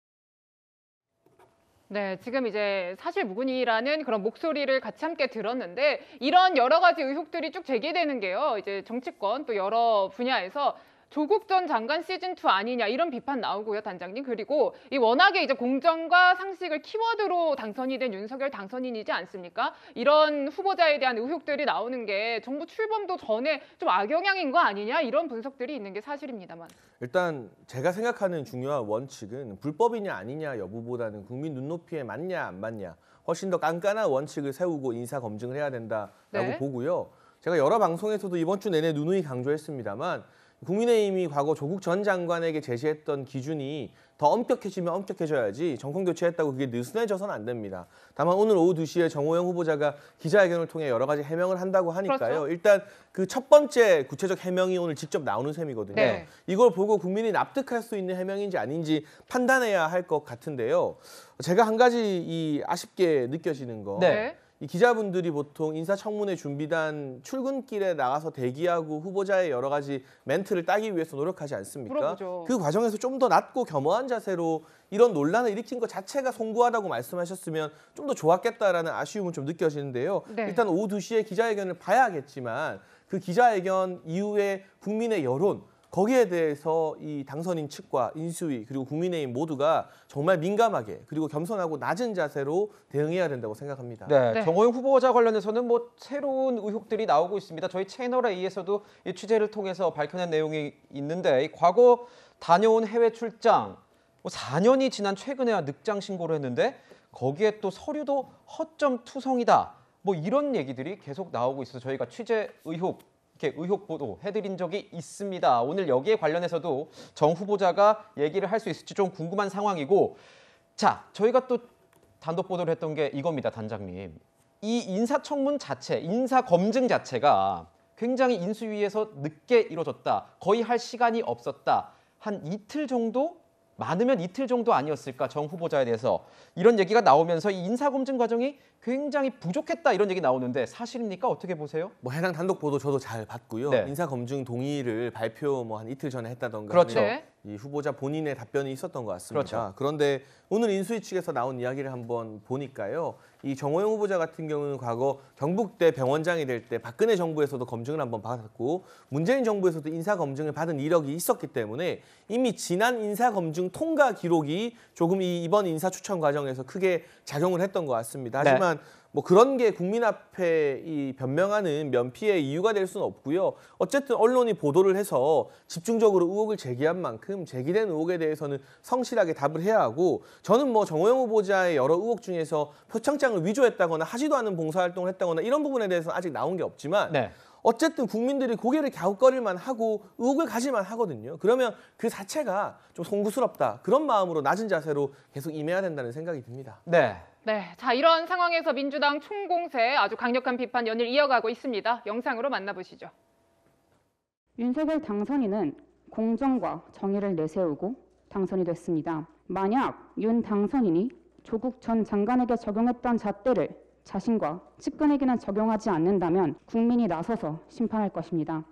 네, 지금 이제 사실 무근이라는 그런 목소리를 같이 함께 들었는데 이런 여러 가지 의혹들이 쭉 제기되는 게요. 이제 정치권 또 여러 분야에서 조국 전 장관 시즌2 아니냐, 이런 비판 나오고요, 단장님. 그리고 이 워낙에 이제 공정과 상식을 키워드로 당선이 된 윤석열 당선인이지 않습니까? 이런 후보자에 대한 의혹들이 나오는 게 정부 출범도 전에 좀 악영향인 거 아니냐, 이런 분석들이 있는 게 사실입니다만. 일단 제가 생각하는 중요한 원칙은 불법이냐 아니냐 여부보다는 국민 눈높이에 맞냐 안 맞냐, 훨씬 더 깐깐한 원칙을 세우고 인사 검증을 해야 된다라고 보고요. 제가 여러 방송에서도 이번 주 내내 누누이 강조했습니다만 국민의힘이 과거 조국 전 장관에게 제시했던 기준이 더 엄격해지면 엄격해져야지 정권 교체했다고 그게 느슨해져서는 안 됩니다. 다만 오늘 오후 2시에 정호영 후보자가 기자회견을 통해 여러 가지 해명을 한다고 하니까요. 그렇죠. 일단 그 첫 번째 구체적 해명이 오늘 직접 나오는 셈이거든요. 네. 이걸 보고 국민이 납득할 수 있는 해명인지 아닌지 판단해야 할 것 같은데요. 제가 한 가지 아쉽게 느껴지는 거. 네. 이 기자분들이 보통 인사청문회 준비단 출근길에 나가서 대기하고 후보자의 여러 가지 멘트를 따기 위해서 노력하지 않습니까? 물어보죠. 그 과정에서 좀 더 낮고 겸허한 자세로 이런 논란을 일으킨 것 자체가 송구하다고 말씀하셨으면 좀 더 좋았겠다라는 아쉬움은 좀 느껴지는데요. 네. 일단 오후 2시에 기자회견을 봐야겠지만 그 기자회견 이후에 국민의 여론 거기에 대해서 이 당선인 측과 인수위 그리고 국민의힘 모두가 정말 민감하게 그리고 겸손하고 낮은 자세로 대응해야 된다고 생각합니다. 네, 정호영 후보자 관련해서는 뭐 새로운 의혹들이 나오고 있습니다. 저희 채널 A에서도 이 취재를 통해서 밝혀낸 내용이 있는데 과거 다녀온 해외 출장 4년이 지난 최근에야 늑장 신고를 했는데 거기에 또 서류도 허점 투성이다. 뭐 이런 얘기들이 계속 나오고 있어서 저희가 취재 의혹 의혹 보도 해드린 적이 있습니다. 오늘 여기에 관련해서도 정 후보자가 얘기를 할 수 있을지 좀 궁금한 상황이고, 자, 저희가 또 단독 보도를 했던 게 이겁니다, 단장님. 이 인사청문 자체, 인사검증 자체가 굉장히 인수위에서 늦게 이루어졌다. 거의 할 시간이 없었다. 한 이틀 정도? 많으면 이틀 정도 아니었을까, 정 후보자에 대해서. 이런 얘기가 나오면서 이 인사검증 과정이 굉장히 부족했다 이런 얘기 나오는데 사실입니까? 어떻게 보세요? 뭐 해당 단독 보도 저도 잘 봤고요. 네. 인사검증 동의를 발표 뭐 한 이틀 전에 했다던가 그렇죠. 하는 이 후보자 본인의 답변이 있었던 것 같습니다. 그렇죠. 그런데 오늘 인수위 측에서 나온 이야기를 한번 보니까요. 이 정호영 후보자 같은 경우는 과거 경북대 병원장이 될 때 박근혜 정부에서도 검증을 한번 받았고 문재인 정부에서도 인사검증을 받은 이력이 있었기 때문에 이미 지난 인사검증 통과 기록이 조금 이번 인사추천 과정에서 크게 작용을 했던 것 같습니다. 하지만 뭐 그런 게 국민 앞에 이 변명하는 면피의 이유가 될 수는 없고요. 어쨌든 언론이 보도를 해서 집중적으로 의혹을 제기한 만큼 제기된 의혹에 대해서는 성실하게 답을 해야 하고, 저는 뭐 정호영 후보자의 여러 의혹 중에서 표창장을 위조했다거나 하지도 않은 봉사활동을 했다거나 이런 부분에 대해서는 아직 나온 게 없지만 어쨌든 국민들이 고개를 갸웃거릴만 하고 의혹을 가질만 하거든요. 그러면 그 자체가 좀 송구스럽다. 그런 마음으로 낮은 자세로 계속 임해야 된다는 생각이 듭니다. 네, 자 이런 상황에서 민주당 총공세 아주 강력한 비판 연일 이어가고 있습니다. 영상으로 만나보시죠. 윤석열 당선인은 공정과 정의를 내세우고 당선이 됐습니다. 만약 윤 당선인이 조국 전 장관에게 적용했던 잣대를 자신과 측근에게는 적용하지 않는다면 국민이 나서서 심판할 것입니다.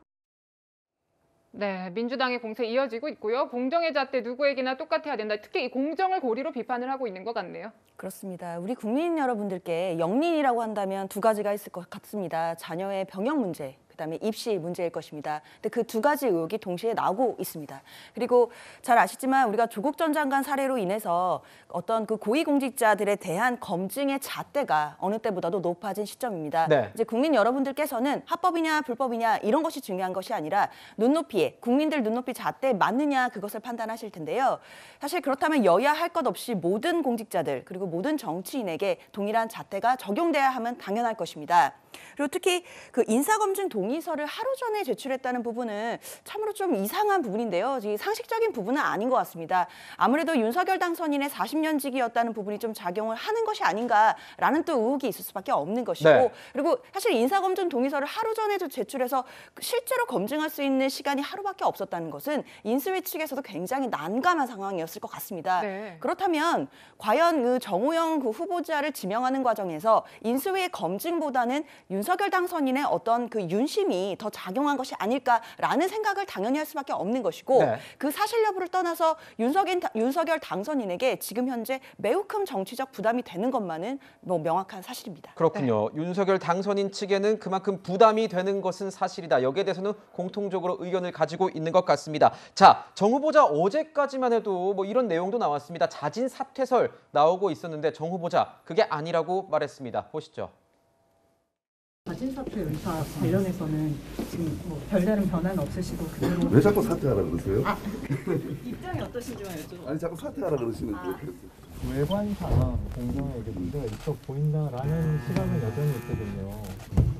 네, 민주당의 공세 이어지고 있고요. 공정의 잣대 누구에게나 똑같아야 된다. 특히 이 공정을 고리로 비판을 하고 있는 것 같네요. 그렇습니다. 우리 국민 여러분들께 영린이라고 한다면 두 가지가 있을 것 같습니다. 자녀의 병역 문제, 그다음에 입시 문제일 것입니다. 근데 그 두 가지 의혹이 동시에 나오고 있습니다. 그리고 잘 아시지만 우리가 조국 전 장관 사례로 인해서 어떤 그 고위공직자들에 대한 검증의 잣대가 어느 때보다도 높아진 시점입니다. 이제 국민 여러분들께서는 합법이냐 불법이냐 이런 것이 중요한 것이 아니라 눈높이에 국민들 눈높이 잣대에 맞느냐 그것을 판단하실 텐데요. 사실 그렇다면 여야 할 것 없이 모든 공직자들 그리고 모든 정치인에게 동일한 잣대가 적용돼야 하면 당연할 것입니다. 그리고 특히 그 인사검증 동의서를 하루 전에 제출했다는 부분은 참으로 좀 이상한 부분인데요. 상식적인 부분은 아닌 것 같습니다. 아무래도 윤석열 당선인의 40년 직이었다는 부분이 좀 작용을 하는 것이 아닌가라는 또 의혹이 있을 수밖에 없는 것이고, 그리고 사실 인사검증 동의서를 하루 전에 제출해서 실제로 검증할 수 있는 시간이 하루밖에 없었다는 것은 인수위 측에서도 굉장히 난감한 상황이었을 것 같습니다. 그렇다면 과연 그 정호영 그 후보자를 지명하는 과정에서 인수위의 검증보다는 윤석열 당선인의 어떤 그 윤심이 더 작용한 것이 아닐까라는 생각을 당연히 할 수밖에 없는 것이고, 그 사실 여부를 떠나서 윤석열 당선인에게 지금 현재 매우 큰 정치적 부담이 되는 것만은 뭐 명확한 사실입니다. 그렇군요. 윤석열 당선인 측에는 그만큼 부담이 되는 것은 사실이다. 여기에 대해서는 공통적으로 의견을 가지고 있는 것 같습니다. 자, 정 후보자 어제까지만 해도 뭐 이런 내용도 나왔습니다. 자진 사퇴설 나오고 있었는데 정 후보자 그게 아니라고 말했습니다. 보시죠. 자진 사퇴 의사 관련해서는 지금 뭐 별다른 변화는 없으시고 그대로. 왜 자꾸 사퇴하라 그러세요? 입장이 어떠신지만 여쭤보세요. 아니 자꾸 사퇴하라 그러시면 외관상 공정에 문제가 있어 보인다라는 시각은 여전히 있거든요.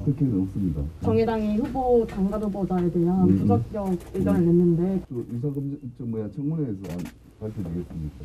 그렇게는 없습니다. 정의당이 후보 장관 후보자에 대한 부적격 의견을 냈는데 청문회에서 밝혀지겠습니다.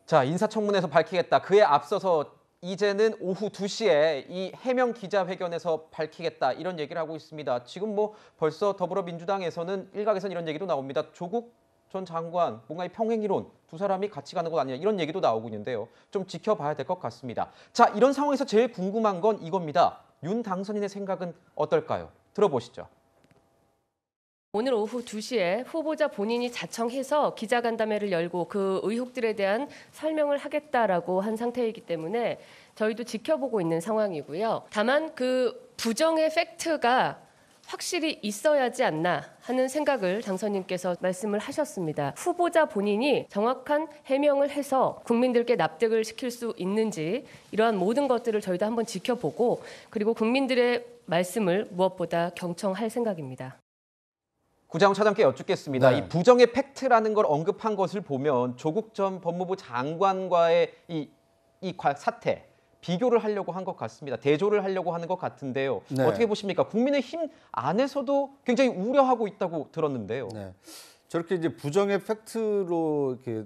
자, 인사청문회에서 밝히겠다. 그에 앞서서 이제는 오후 2시에 이 해명 기자회견에서 밝히겠다. 이런 얘기를 하고 있습니다. 지금 뭐 벌써 더불어민주당에서는 일각에서는 이런 얘기도 나옵니다. 조국 전 장관, 뭔가 이 평행이론 두 사람이 같이 가는 것 아니냐 이런 얘기도 나오고 있는데요. 좀 지켜봐야 될 것 같습니다. 자, 이런 상황에서 제일 궁금한 건 이겁니다. 윤 당선인의 생각은 어떨까요? 들어보시죠. 오늘 오후 2시에 후보자 본인이 자청해서 기자간담회를 열고 그 의혹들에 대한 설명을 하겠다라고 한 상태이기 때문에 저희도 지켜보고 있는 상황이고요. 다만 그 부정의 팩트가 확실히 있어야지 않나 하는 생각을 당선인께서 말씀을 하셨습니다. 후보자 본인이 정확한 해명을 해서 국민들께 납득을 시킬 수 있는지 이러한 모든 것들을 저희도 한번 지켜보고 그리고 국민들의 말씀을 무엇보다 경청할 생각입니다. 구자영 차장께 여쭙겠습니다. 네. 이 부정의 팩트라는 걸 언급한 것을 보면 조국 전 법무부 장관과의 이 사태 비교를 하려고 한 것 같습니다. 대조를 하려고 하는 것 같은데요. 네. 어떻게 보십니까? 국민의힘 안에서도 굉장히 우려하고 있다고 들었는데요. 네. 저렇게 이제 부정의 팩트로 이렇게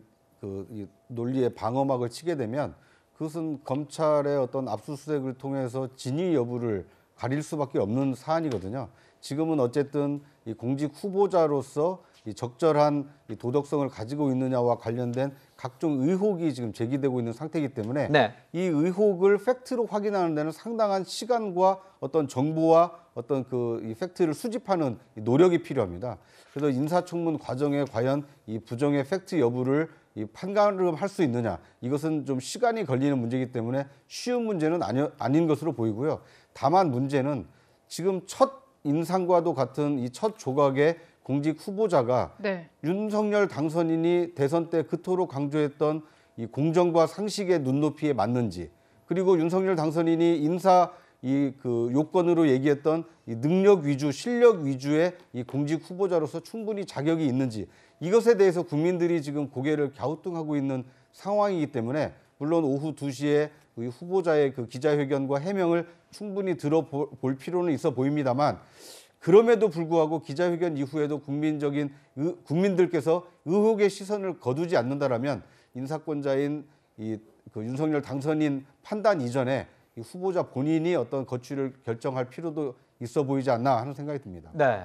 이 논리의 방어막을 치게 되면 그것은 검찰의 어떤 압수수색을 통해서 진위 여부를 가릴 수밖에 없는 사안이거든요. 지금은 어쨌든 이 공직 후보자로서 이 적절한 이 도덕성을 가지고 있느냐와 관련된 각종 의혹이 지금 제기되고 있는 상태이기 때문에 네. 이 의혹을 팩트로 확인하는 데는 상당한 시간과 어떤 정보와 어떤 이 팩트를 수집하는 노력이 필요합니다. 그래서 인사청문 과정에 과연 이 부정의 팩트 여부를 이 판가름할 수 있느냐, 이것은 좀 시간이 걸리는 문제이기 때문에 쉬운 문제는 아닌 것으로 보이고요. 다만 문제는 지금 첫 인상과도 같은 이 첫 조각의 공직 후보자가 네. 윤석열 당선인이 대선 때 그토록 강조했던 이 공정과 상식의 눈높이에 맞는지, 그리고 윤석열 당선인이 인사 요건으로 얘기했던 이 능력 위주, 실력 위주의 이 공직 후보자로서 충분히 자격이 있는지, 이것에 대해서 국민들이 지금 고개를 갸우뚱하고 있는 상황이기 때문에 물론 오후 2시에 이 후보자의 그 기자회견과 해명을 충분히 들어볼 필요는 있어 보입니다만, 그럼에도 불구하고 기자회견 이후에도 국민들께서 의혹의 시선을 거두지 않는다라면 인사권자인 그 윤석열 당선인 판단 이전에 이 후보자 본인이 어떤 거취를 결정할 필요도 있어 보이지 않나 하는 생각이 듭니다. 네.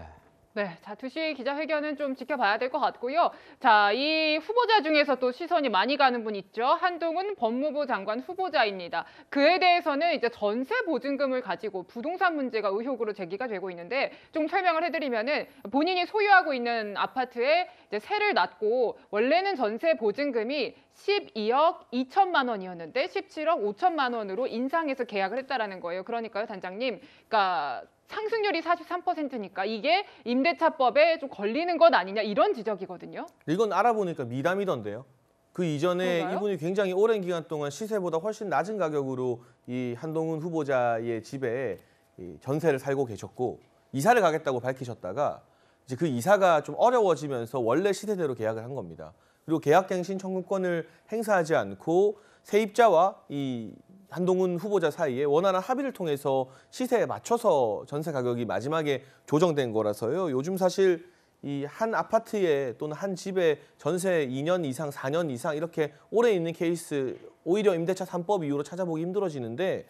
네, 자, 2시 기자회견은 좀 지켜봐야 될 것 같고요. 자, 이 후보자 중에서 또 시선이 많이 가는 분 있죠. 한동훈 법무부 장관 후보자입니다. 그에 대해서는 이제 전세 보증금을 가지고 부동산 문제가 의혹으로 제기가 되고 있는데 좀 설명을 해드리면은 본인이 소유하고 있는 아파트에 이제 세를 놨고 원래는 전세 보증금이 12억 2천만 원이었는데 17억 5천만 원으로 인상해서 계약을 했다라는 거예요. 그러니까요, 단장님, 그러니까 상승률이 43%니까 이게 임대차법에 좀 걸리는 것 아니냐 이런 지적이거든요. 이건 알아보니까 미담이던데요. 그 이전에 그런가요? 이분이 굉장히 오랜 기간 동안 시세보다 훨씬 낮은 가격으로 이 한동훈 후보자의 집에 이 전세를 살고 계셨고 이사를 가겠다고 밝히셨다가 이제 그 이사가 좀 어려워지면서 원래 시세대로 계약을 한 겁니다. 그리고 계약갱신 청구권을 행사하지 않고 세입자와 이 한동훈 후보자 사이에 원활한 합의를 통해서 시세에 맞춰서 전세 가격이 마지막에 조정된 거라서요. 요즘 사실 이 한 아파트에 또는 한 집에 전세 2년 이상, 4년 이상 이렇게 오래 있는 케이스 오히려 임대차 3법 이후로 찾아보기 힘들어지는데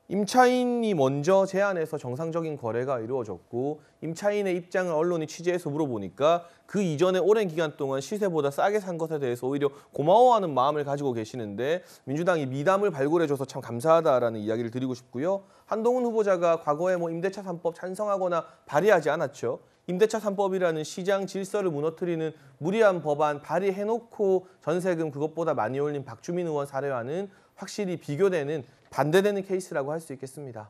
임차인이 먼저 제안해서 정상적인 거래가 이루어졌고 임차인의 입장을 언론이 취재해서 물어보니까 그 이전에 오랜 기간 동안 시세보다 싸게 산 것에 대해서 오히려 고마워하는 마음을 가지고 계시는데 민주당이 미담을 발굴해줘서 참 감사하다라는 이야기를 드리고 싶고요. 한동훈 후보자가 과거에 뭐 임대차 3법 찬성하거나 발의하지 않았죠. 임대차 3법이라는 시장 질서를 무너뜨리는 무리한 법안 발의해놓고 전세금 그것보다 많이 올린 박주민 의원 사례와는 확실히 비교되는 반대되는 케이스라고 할 수 있겠습니다.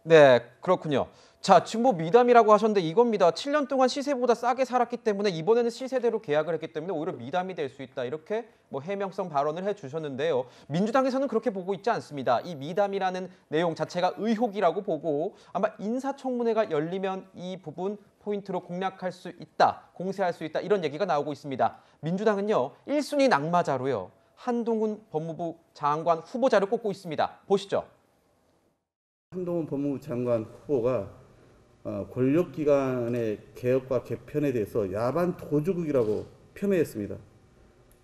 네, 그렇군요. 자, 지금 뭐 미담이라고 하셨는데 이겁니다. 7년 동안 시세보다 싸게 살았기 때문에 이번에는 시세대로 계약을 했기 때문에 오히려 미담이 될 수 있다. 이렇게 뭐 해명성 발언을 해주셨는데요. 민주당에서는 그렇게 보고 있지 않습니다. 이 미담이라는 내용 자체가 의혹이라고 보고 아마 인사청문회가 열리면 이 부분 포인트로 공략할 수 있다, 공세할 수 있다 이런 얘기가 나오고 있습니다. 민주당은요 1순위 낙마자로요 한동훈 법무부 장관 후보자를 꼽고 있습니다. 보시죠. 한동훈 법무부 장관 후보가 권력기관의 개혁과 개편에 대해서 야반 도주국이라고 폄훼했습니다.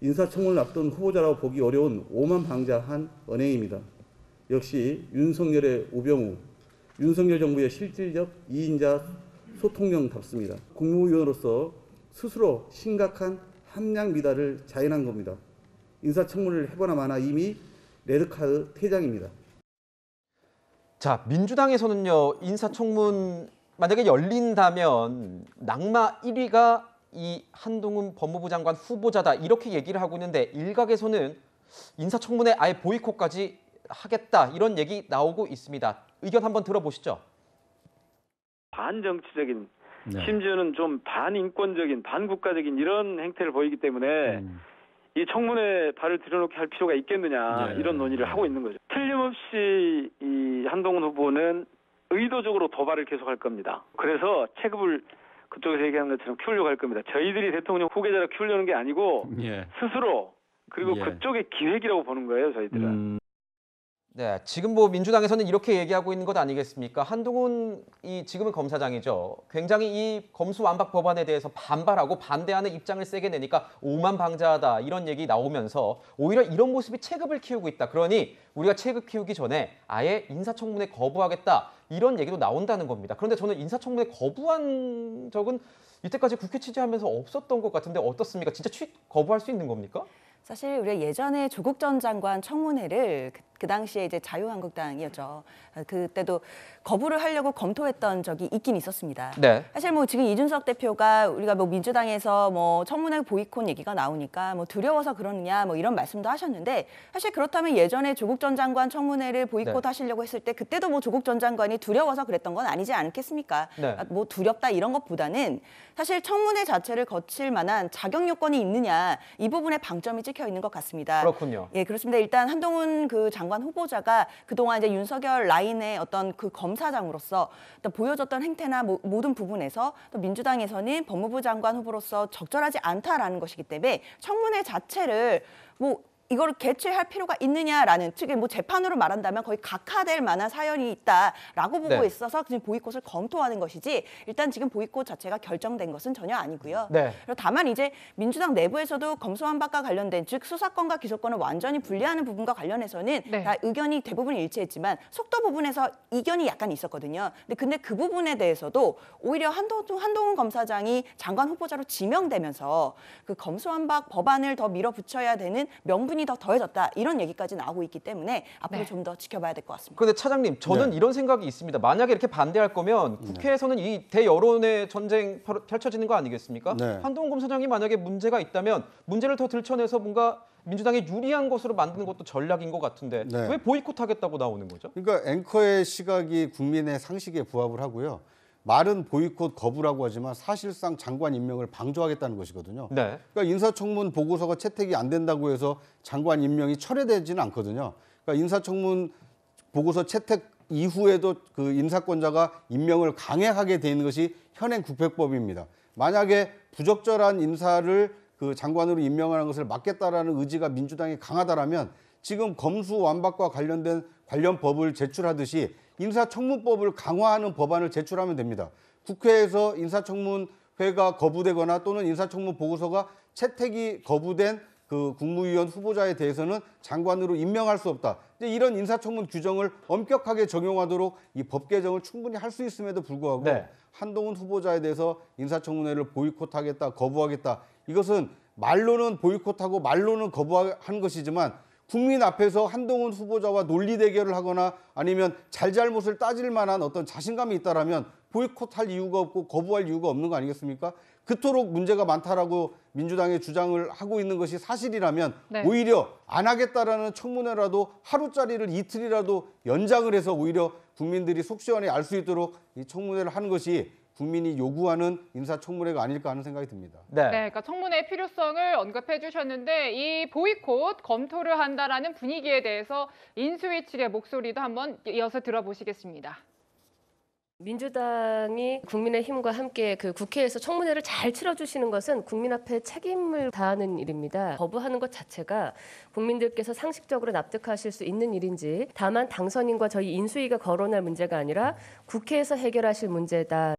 인사청문을 앞둔 후보자라고 보기 어려운 오만방자한 언행입니다. 역시 윤석열의 우병우, 윤석열 정부의 실질적 2인자 소통령답습니다. 국무위원으로서 스스로 심각한 함량 미달을 자인한 겁니다. 인사청문을 해보나 마나 이미 레드카드 퇴장입니다. 자, 민주당에서는요, 인사청문 만약에 열린다면 낙마 1위가 이 한동훈 법무부 장관 후보자다 이렇게 얘기를 하고 있는데 일각에서는 인사청문회 아예 보이콧까지 하겠다 이런 얘기 나오고 있습니다. 의견 한번 들어보시죠. 반정치적인 심지어는 좀 반인권적인 반국가적인 이런 행태를 보이기 때문에 이 청문회에 발을 들여놓게 할 필요가 있겠느냐 이런 논의를 하고 있는 거죠. 틀림없이 이 한동훈 후보는 의도적으로 도발을 계속할 겁니다. 그래서 체급을 그쪽에서 얘기하는 것처럼 키우려고 할 겁니다. 저희들이 대통령 후계자로 키우려는 게 아니고 스스로 그리고 그쪽의 기획이라고 보는 거예요, 저희들은. 네, 지금 뭐 민주당에서는 이렇게 얘기하고 있는 것 아니겠습니까? 한동훈이 지금은 검사장이죠. 굉장히 이 검수완박 법안에 대해서 반발하고 반대하는 입장을 세게 내니까 오만방자하다 이런 얘기 나오면서 오히려 이런 모습이 체급을 키우고 있다. 그러니 우리가 체급 키우기 전에 아예 인사청문회 거부하겠다 이런 얘기도 나온다는 겁니다. 그런데 저는 인사청문회 거부한 적은 이때까지 국회 취재하면서 없었던 것 같은데 어떻습니까? 진짜 거부할 수 있는 겁니까? 사실 우리가 예전에 조국 전 장관 청문회를 그 당시에 이제 자유한국당이었죠. 그때도 거부를 하려고 검토했던 적이 있긴 있었습니다. 네. 사실 뭐 지금 이준석 대표가 우리가 뭐 민주당에서 뭐 청문회 보이콧 얘기가 나오니까 뭐 두려워서 그러느냐 뭐 이런 말씀도 하셨는데 사실 그렇다면 예전에 조국 전 장관 청문회를 보이콧하시려고 했을 때 그때도 뭐 조국 전 장관이 두려워서 그랬던 건 아니지 않겠습니까? 네. 뭐 두렵다 이런 것보다는 사실 청문회 자체를 거칠 만한 자격 요건이 있느냐 이 부분에 방점이 찍혀 있는 것 같습니다. 그렇군요. 예, 그렇습니다. 일단 한동훈 그 장관 후보자가 그동안 이제 윤석열 라인의 어떤 그 검사장으로서 일단 보여줬던 행태나 모든 부분에서 또 민주당에서는 법무부 장관 후보로서 적절하지 않다라는 것이기 때문에 청문회 자체를 뭐 이걸 개최할 필요가 있느냐라는 측의 뭐 재판으로 말한다면 거의 각하될 만한 사연이 있다라고 보고 있어서 지금 보이콧을 검토하는 것이지 일단 지금 보이콧 자체가 결정된 것은 전혀 아니고요. 그리고 다만 이제 민주당 내부에서도 검수완박과 관련된 즉 수사권과 기소권을 완전히 분리하는 부분과 관련해서는 다 의견이 대부분 일치했지만 속도 부분에서 이견이 약간 있었거든요. 근데 그 부분에 대해서도 오히려 한동훈 검사장이 장관 후보자로 지명되면서 그 검수완박 법안을 더 밀어붙여야 되는 명분이 더 더해졌다 이런 얘기까지 나오고 있기 때문에 앞으로 좀 더 지켜봐야 될 것 같습니다. 그런데 차장님 저는 이런 생각이 있습니다. 만약에 이렇게 반대할 거면 국회에서는 이 대여론의 전쟁 펼쳐지는 거 아니겠습니까? 한동훈 검사장이 만약에 문제가 있다면 문제를 더 들춰내서 뭔가 민주당에 유리한 것으로 만드는 것도 전략인 것 같은데 왜 보이콧하겠다고 나오는 거죠? 그러니까 앵커의 시각이 국민의 상식에 부합을 하고요. 말은 보이콧 거부라고 하지만 사실상 장관 임명을 방조하겠다는 것이거든요. 그러니까 인사청문 보고서가 채택이 안 된다고 해서 장관 임명이 철회되지는 않거든요. 그러니까 인사청문 보고서 채택 이후에도 그 인사권자가 임명을 강행하게 돼 있는 것이 현행 국회법입니다. 만약에 부적절한 인사를 그 장관으로 임명하는 것을 막겠다라는 의지가 민주당이 강하다라면 지금 검수완박과 관련된 관련 법을 제출하듯이 인사청문법을 강화하는 법안을 제출하면 됩니다. 국회에서 인사청문회가 거부되거나 또는 인사청문 보고서가 채택이 거부된 그 국무위원 후보자에 대해서는 장관으로 임명할 수 없다. 이제 이런 인사청문 규정을 엄격하게 적용하도록 이 법 개정을 충분히 할 수 있음에도 불구하고 한동훈 후보자에 대해서 인사청문회를 보이콧하겠다, 거부하겠다. 이것은 말로는 보이콧하고 말로는 거부하는 것이지만 국민 앞에서 한동훈 후보자와 논리 대결을 하거나 아니면 잘잘못을 따질 만한 어떤 자신감이 있다라면 보이콧할 이유가 없고 거부할 이유가 없는 거 아니겠습니까? 그토록 문제가 많다라고 민주당의 주장을 하고 있는 것이 사실이라면 오히려 안 하겠다라는 청문회라도 하루짜리를 이틀이라도 연장을 해서 오히려 국민들이 속 시원히 알 수 있도록 이 청문회를 하는 것이 국민이 요구하는 인사청문회가 아닐까 하는 생각이 듭니다. 그러니까 청문회의 필요성을 언급해 주셨는데 이 보이콧 검토를 한다라는 분위기에 대해서 인수위 측의 목소리도 한번 이어서 들어보시겠습니다. 민주당이 국민의힘과 함께 그 국회에서 청문회를 잘 치러주시는 것은 국민 앞에 책임을 다하는 일입니다. 거부하는 것 자체가 국민들께서 상식적으로 납득하실 수 있는 일인지, 다만 당선인과 저희 인수위가 거론할 문제가 아니라 국회에서 해결하실 문제다.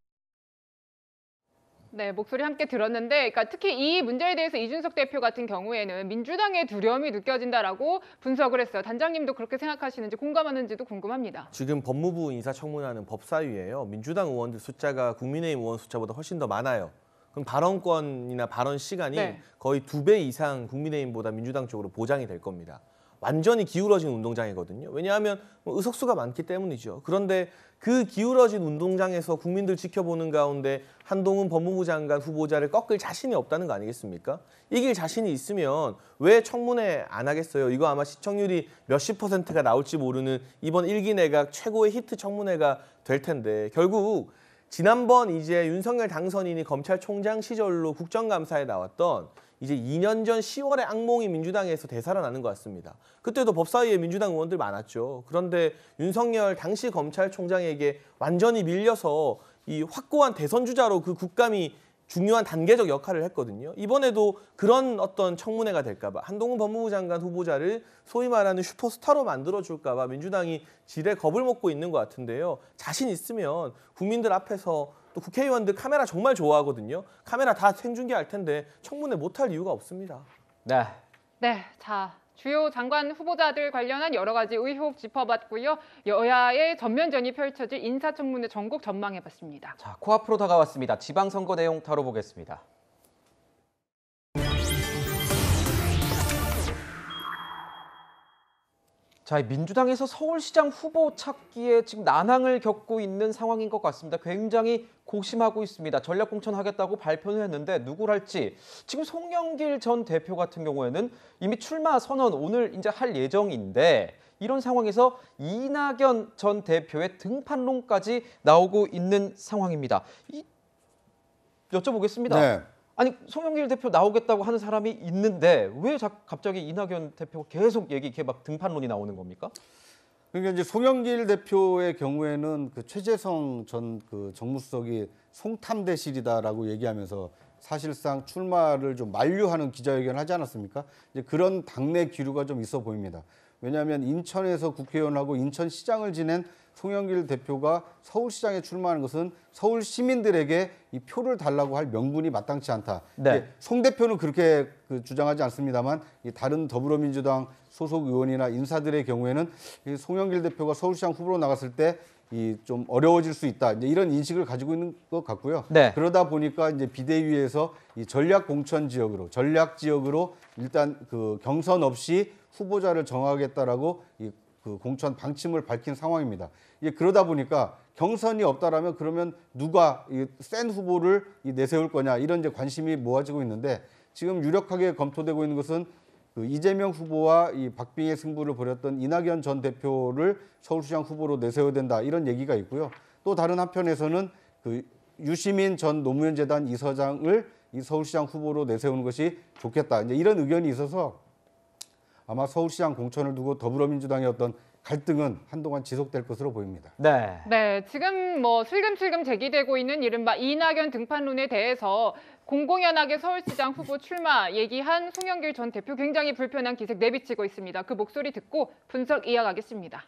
네, 목소리 함께 들었는데, 그러니까 특히 이 문제에 대해서 이준석 대표 같은 경우에는 민주당의 두려움이 느껴진다라고 분석을 했어요. 단장님도 그렇게 생각하시는지 공감하는지도 궁금합니다. 지금 법무부 인사청문회하는 법사위예요. 민주당 의원들 숫자가 국민의힘 의원 숫자보다 훨씬 더 많아요. 그럼 발언권이나 발언 시간이 거의 2배 이상 국민의힘보다 민주당 쪽으로 보장이 될 겁니다. 완전히 기울어진 운동장이거든요. 왜냐하면 의석수가 많기 때문이죠. 그런데 그 기울어진 운동장에서 국민들 지켜보는 가운데 한동훈 법무부 장관 후보자를 꺾을 자신이 없다는 거 아니겠습니까? 이길 자신이 있으면 왜 청문회 안 하겠어요? 이거 아마 시청률이 몇십 %가 나올지 모르는 이번 1기 내각 최고의 히트 청문회가 될 텐데, 결국 지난번 이제 윤석열 당선인이 검찰총장 시절로 국정감사에 나왔던 이제 2년 전 10월에 악몽이 민주당에서 되살아나는 것 같습니다. 그때도 법사위에 민주당 의원들 많았죠. 그런데 윤석열 당시 검찰총장에게 완전히 밀려서 이 확고한 대선 주자로 그 국감이 중요한 단계적 역할을 했거든요. 이번에도 그런 어떤 청문회가 될까 봐, 한동훈 법무부 장관 후보자를 소위 말하는 슈퍼스타로 만들어줄까 봐 민주당이 지레 겁을 먹고 있는 것 같은데요. 자신 있으면 국민들 앞에서, 또 국회의원들 카메라 정말 좋아하거든요. 카메라 다 생중계할 텐데 청문회 못할 이유가 없습니다. 네, 자, 주요 장관 후보자들 관련한 여러 가지 의혹 짚어봤고요. 여야의 전면전이 펼쳐질 인사청문회 전국 전망해봤습니다. 자, 코앞으로 다가왔습니다. 지방선거 내용 다뤄보겠습니다. 자, 민주당에서 서울시장 후보 찾기에 지금 난항을 겪고 있는 상황인 것 같습니다. 굉장히 고심하고 있습니다. 전략 공천하겠다고 발표는 했는데 누굴 할지, 지금 송영길 전 대표 같은 경우에는 이미 출마 선언 오늘 이제 할 예정인데, 이런 상황에서 이낙연 전 대표의 등판론까지 나오고 있는 상황입니다. 여쭤보겠습니다. 네. 아니, 송영길 대표 나오겠다고 하는 사람이 있는데 왜 갑자기 이낙연 대표가 계속 이렇게 막 등판론이 나오는 겁니까? 그러니까 이제 송영길 대표의 경우에는 그 최재성 전 그 정무수석이 송탐대실이다라고 얘기하면서 사실상 출마를 좀 만류하는 기자회견을 하지 않았습니까? 이제 그런 당내 기류가 좀 있어 보입니다. 왜냐하면 인천에서 국회의원하고 인천시장을 지낸 송영길 대표가 서울시장에 출마하는 것은 서울 시민들에게 이 표를 달라고 할 명분이 마땅치 않다. 네. 송 대표는 그렇게 주장하지 않습니다만, 다른 더불어민주당 소속 의원이나 인사들의 경우에는 송영길 대표가 서울시장 후보로 나갔을 때 좀 어려워질 수 있다, 이제 이런 인식을 가지고 있는 것 같고요. 네. 그러다 보니까 이제 비대위에서 이 전략 공천 지역으로, 전략 지역으로 일단 그 경선 없이 후보자를 정하겠다라고 그 공천 방침을 밝힌 상황입니다. 그러다 보니까 경선이 없다라면 그러면 누가 센 후보를 내세울 거냐, 이런 이제 관심이 모아지고 있는데, 지금 유력하게 검토되고 있는 것은 그 이재명 후보와 이 박빙의 승부를 벌였던 이낙연 전 대표를 서울시장 후보로 내세워야 된다, 이런 얘기가 있고요. 또 다른 한편에서는 그 유시민 전 노무현재단 이사장을 이 서울시장 후보로 내세우는 것이 좋겠다, 이제 이런 의견이 있어서 아마 서울시장 공천을 두고 더불어민주당의 어떤 갈등은 한동안 지속될 것으로 보입니다. 네, 지금 뭐 슬금슬금 제기되고 있는 이른바 이낙연 등판론에 대해서 공공연하게 서울시장 후보 출마 얘기한 송영길 전 대표, 굉장히 불편한 기색 내비치고 있습니다. 그 목소리 듣고 분석 이어가겠습니다.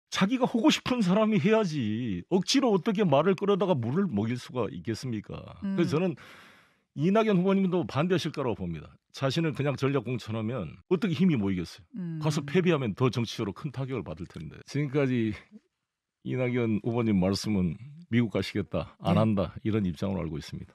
자기가 하고 싶은 사람이 해야지 억지로 어떻게 말을 끌어다가 물을 먹일 수가 있겠습니까? 그래서 저는 이낙연 후보님도 반대하실 거라고 봅니다. 자신을 그냥 전략 공천하면 어떻게 힘이 모이겠어요? 가서 패배하면 더 정치적으로 큰 타격을 받을 텐데. 지금까지 이낙연 후보님 말씀은 미국 가시겠다, 안 한다, 이런 입장으로 알고 있습니다.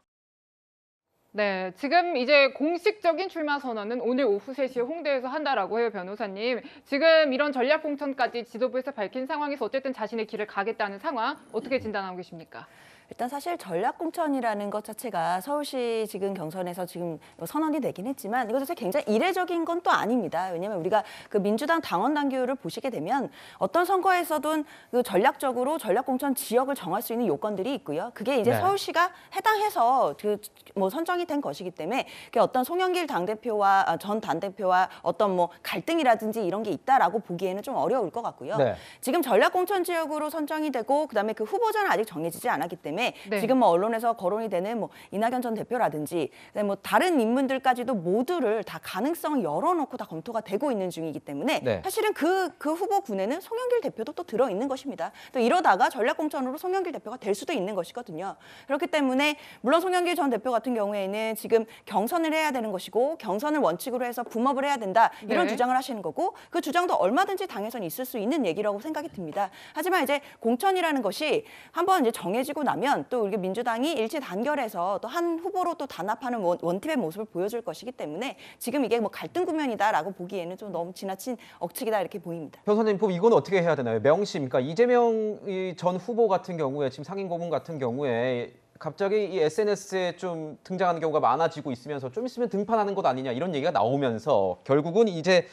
네, 지금 이제 공식적인 출마 선언은 오늘 오후 3시에 홍대에서 한다라고 해요, 변호사님. 지금 이런 전략 공천까지 지도부에서 밝힌 상황에서 어쨌든 자신의 길을 가겠다는 상황, 어떻게 진단하고 계십니까? 일단 사실 전략공천이라는 것 자체가 서울시 지금 경선에서 지금 선언이 되긴 했지만 이것 자체 굉장히 이례적인 건 또 아닙니다. 왜냐하면 우리가 그 민주당 당원 당규를 보시게 되면 어떤 선거에서든 그 전략적으로 전략공천 지역을 정할 수 있는 요건들이 있고요. 그게 이제 서울시가 해당해서 그 뭐 선정이 된 것이기 때문에 그게 어떤 송영길 당대표와 전 당대표와 어떤 뭐 갈등이라든지 이런 게 있다라고 보기에는 좀 어려울 것 같고요. 지금 전략공천 지역으로 선정이 되고 그다음에 그 후보자는 아직 정해지지 않았기 때문에 지금 뭐 언론에서 거론이 되는 뭐 이낙연 전 대표라든지 뭐 다른 인물들까지도 모두를 다 가능성을 열어놓고 다 검토가 되고 있는 중이기 때문에 사실은 그 후보군에는 송영길 대표도 또 들어있는 것입니다. 또 이러다가 전략공천으로 송영길 대표가 될 수도 있는 것이거든요. 그렇기 때문에 물론 송영길 전 대표 같은 경우에는 지금 경선을 해야 되는 것이고 경선을 원칙으로 해서 붐업을 해야 된다 이런 주장을 하시는 거고 그 주장도 얼마든지 당에서는 있을 수 있는 얘기라고 생각이 듭니다. 하지만 이제 공천이라는 것이 한번 이제 정해지고 나면 또 우리 민주당이 일치 단결해서 또 한 후보로 또 단합하는 원팀의 모습을 보여줄 것이기 때문에 지금 이게 뭐 갈등 국면이다라고 보기에는 좀 너무 지나친 억측이다 이렇게 보입니다. 변호사님, 그럼 이건 어떻게 해야 되나요? 명심, 그러니까 이재명 전 후보 같은 경우에 지금 상임 고문 같은 경우에 갑자기 이 SNS에 좀 등장하는 경우가 많아지고 있으면서 좀 있으면 등판하는 것 아니냐 이런 얘기가 나오면서 결국은 이제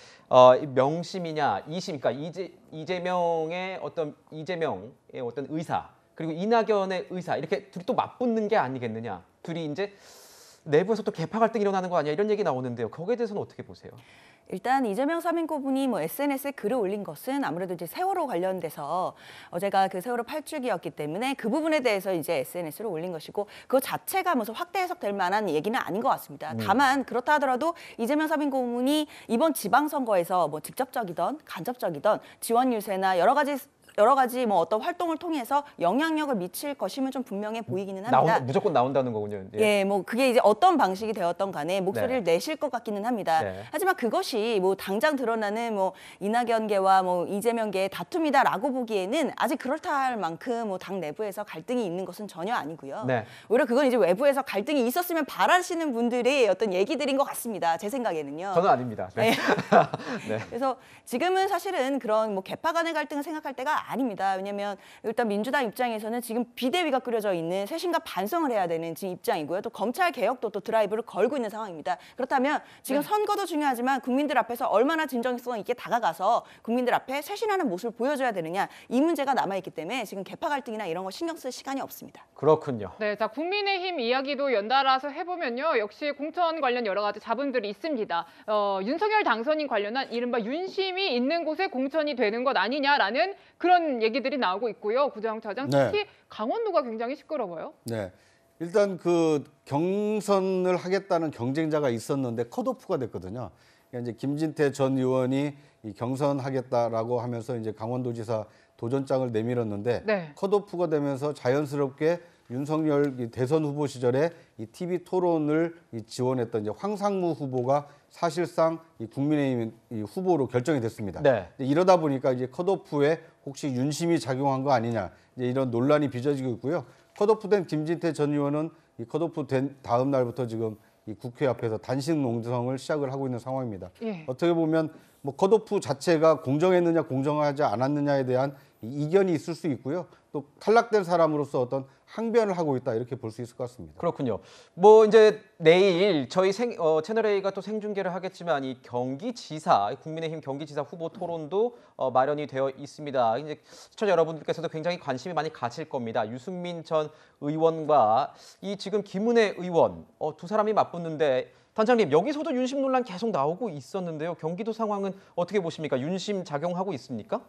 명심이냐 이심, 그러니까 이재명의 어떤 의사 그리고 이낙연의 의사 이렇게 둘이 또 맞붙는 게 아니겠느냐. 둘이 이제 내부에서 또 개파 갈등이 일어나는 거 아니야 이런 얘기 나오는데요. 거기에 대해서는 어떻게 보세요? 일단 이재명 상임고문이 뭐 SNS에 글을 올린 것은 아무래도 이제 세월호 관련돼서 어제가 그 세월호 8주기였기 때문에 그 부분에 대해서 이제 SNS로 올린 것이고 그 자체가 무슨 확대 해석될 만한 얘기는 아닌 것 같습니다. 다만 그렇다 하더라도 이재명 상임고문이 이번 지방선거에서 뭐 직접적이든 간접적이든 지원 유세나 여러 가지 뭐 어떤 활동을 통해서 영향력을 미칠 것임은 좀 분명해 보이기는 합니다. 무조건 나온다는 거군요. 예, 뭐 그게 이제 어떤 방식이 되었던 간에 목소리를 내실 것 같기는 합니다. 하지만 그것이 뭐 당장 드러나는 뭐 이낙연계와 뭐 이재명계의 다툼이다라고 보기에는 아직 그렇다 할 만큼 뭐 당 내부에서 갈등이 있는 것은 전혀 아니고요. 오히려 그건 이제 외부에서 갈등이 있었으면 바라시는 분들의 어떤 얘기들인 것 같습니다. 제 생각에는요. 저는 아닙니다. 그래서 지금은 사실은 그런 뭐 개파 간의 갈등을 생각할 때가 아닙니다. 왜냐하면 일단 민주당 입장에서는 지금 비대위가 꾸려져 있는 쇄신과 반성을 해야 되는 지금 입장이고요. 또 검찰 개혁도 또 드라이브를 걸고 있는 상황입니다. 그렇다면 지금 선거도 중요하지만 국민들 앞에서 얼마나 진정성 있게 다가가서 국민들 앞에 쇄신하는 모습을 보여줘야 되느냐 이 문제가 남아있기 때문에 지금 개파 갈등이나 이런 거 신경 쓸 시간이 없습니다. 그렇군요. 네, 자 국민의힘 이야기도 연달아서 해보면요. 역시 공천 관련 여러 가지 자문들이 있습니다. 윤석열 당선인 관련한 이른바 윤심이 있는 곳에 공천이 되는 것 아니냐라는 그런 얘기들이 나오고 있고요. 구정 차장 특히 강원도가 굉장히 시끄러워요. 네, 일단 그 경선을 하겠다는 경쟁자가 있었는데 컷오프가 됐거든요. 그러니까 이제 김진태 전 의원이 이 경선하겠다라고 하면서 이제 강원도지사 도전장을 내밀었는데 컷오프가 되면서 자연스럽게 윤석열 대선 후보 시절에 이 TV 토론을 지원했던 이제 황상무 후보가 사실상 이 국민의힘 이 후보로 결정이 됐습니다. 이러다 보니까 이제 컷오프에 혹시 윤심이 작용한 거 아니냐 이제 이런 논란이 빚어지고 있고요. 컷오프된 김진태 전 의원은 이 컷오프된 다음 날부터 지금 이 국회 앞에서 단식 농성을 시작을 하고 있는 상황입니다. 어떻게 보면 뭐 컷오프 자체가 공정했느냐 공정하지 않았느냐에 대한 이견이 있을 수 있고요. 또 탈락된 사람으로서 어떤 항변을 하고 있다 이렇게 볼 수 있을 것 같습니다. 그렇군요. 뭐 이제 내일 저희 채널A가 또 생중계를 하겠지만 이 경기지사 국민의힘 경기지사 후보 토론도 마련이 되어 있습니다. 이제 시청자 여러분들께서도 굉장히 관심이 많이 가실 겁니다. 유승민 전 의원과 이 지금 김은혜 의원 두 사람이 맞붙는데 단장님 여기서도 윤심 논란 계속 나오고 있었는데요. 경기도 상황은 어떻게 보십니까? 윤심 작용하고 있습니까?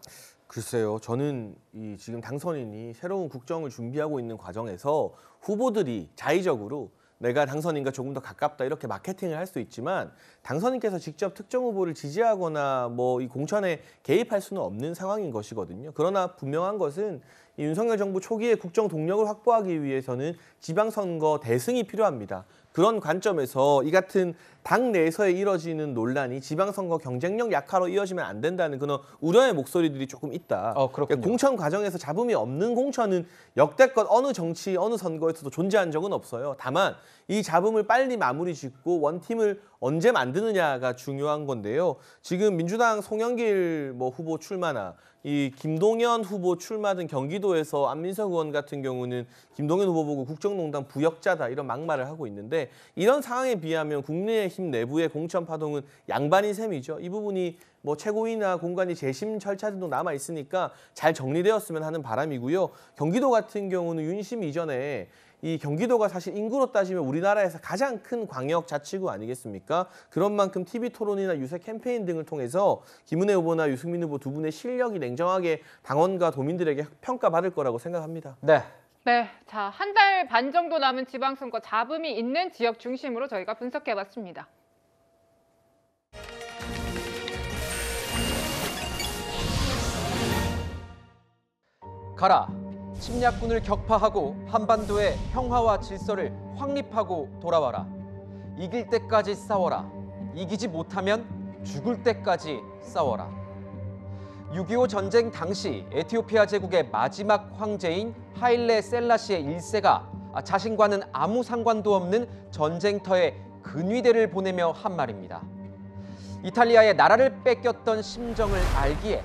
글쎄요. 저는 이 지금 당선인이 새로운 국정을 준비하고 있는 과정에서 후보들이 자의적으로 내가 당선인과 조금 더 가깝다 이렇게 마케팅을 할 수 있지만 당선인께서 직접 특정 후보를 지지하거나 뭐 이 공천에 개입할 수는 없는 상황인 것이거든요. 그러나 분명한 것은 이 윤석열 정부 초기에 국정 동력을 확보하기 위해서는 지방선거 대승이 필요합니다. 그런 관점에서 이 같은 당 내에서의 이뤄지는 논란이 지방선거 경쟁력 약화로 이어지면 안 된다는 그런 우려의 목소리들이 조금 있다. 그러니까 공천 과정에서 잡음이 없는 공천은 역대껏 어느 정치, 어느 선거에서도 존재한 적은 없어요. 다만 이 잡음을 빨리 마무리 짓고 원팀을 언제 만드느냐가 중요한 건데요. 지금 민주당 송영길 후보 출마나 이 김동연 후보 출마된 경기도에서 안민석 의원 같은 경우는 김동연 후보 보고 국정농단 부역자다 이런 막말을 하고 있는데 이런 상황에 비하면 국민의힘 내부의 공천 파동은 양반인 셈이죠. 이 부분이 뭐 최고위나 공관위 재심 절차 등도 남아 있으니까 잘 정리되었으면 하는 바람이고요. 경기도 같은 경우는 윤심 이전에 이 경기도가 사실 인구로 따지면 우리나라에서 가장 큰 광역 자치구 아니겠습니까? 그런 만큼 TV 토론이나 유세 캠페인 등을 통해서 김은혜 후보나 유승민 후보 두 분의 실력이 냉정하게 당원과 도민들에게 평가받을 거라고 생각합니다. 네. 네, 자, 한 달 반 정도 남은 지방선거 잡음이 있는 지역 중심으로 저희가 분석해봤습니다. 가라. 침략군을 격파하고 한반도의 평화와 질서를 확립하고 돌아와라. 이길 때까지 싸워라. 이기지 못하면 죽을 때까지 싸워라. 6.25 전쟁 당시 에티오피아 제국의 마지막 황제인 하일레 셀라시의 1세가 자신과는 아무 상관도 없는 전쟁터에 근위대를 보내며 한 말입니다. 이탈리아의 나라를 뺏겼던 심정을 알기에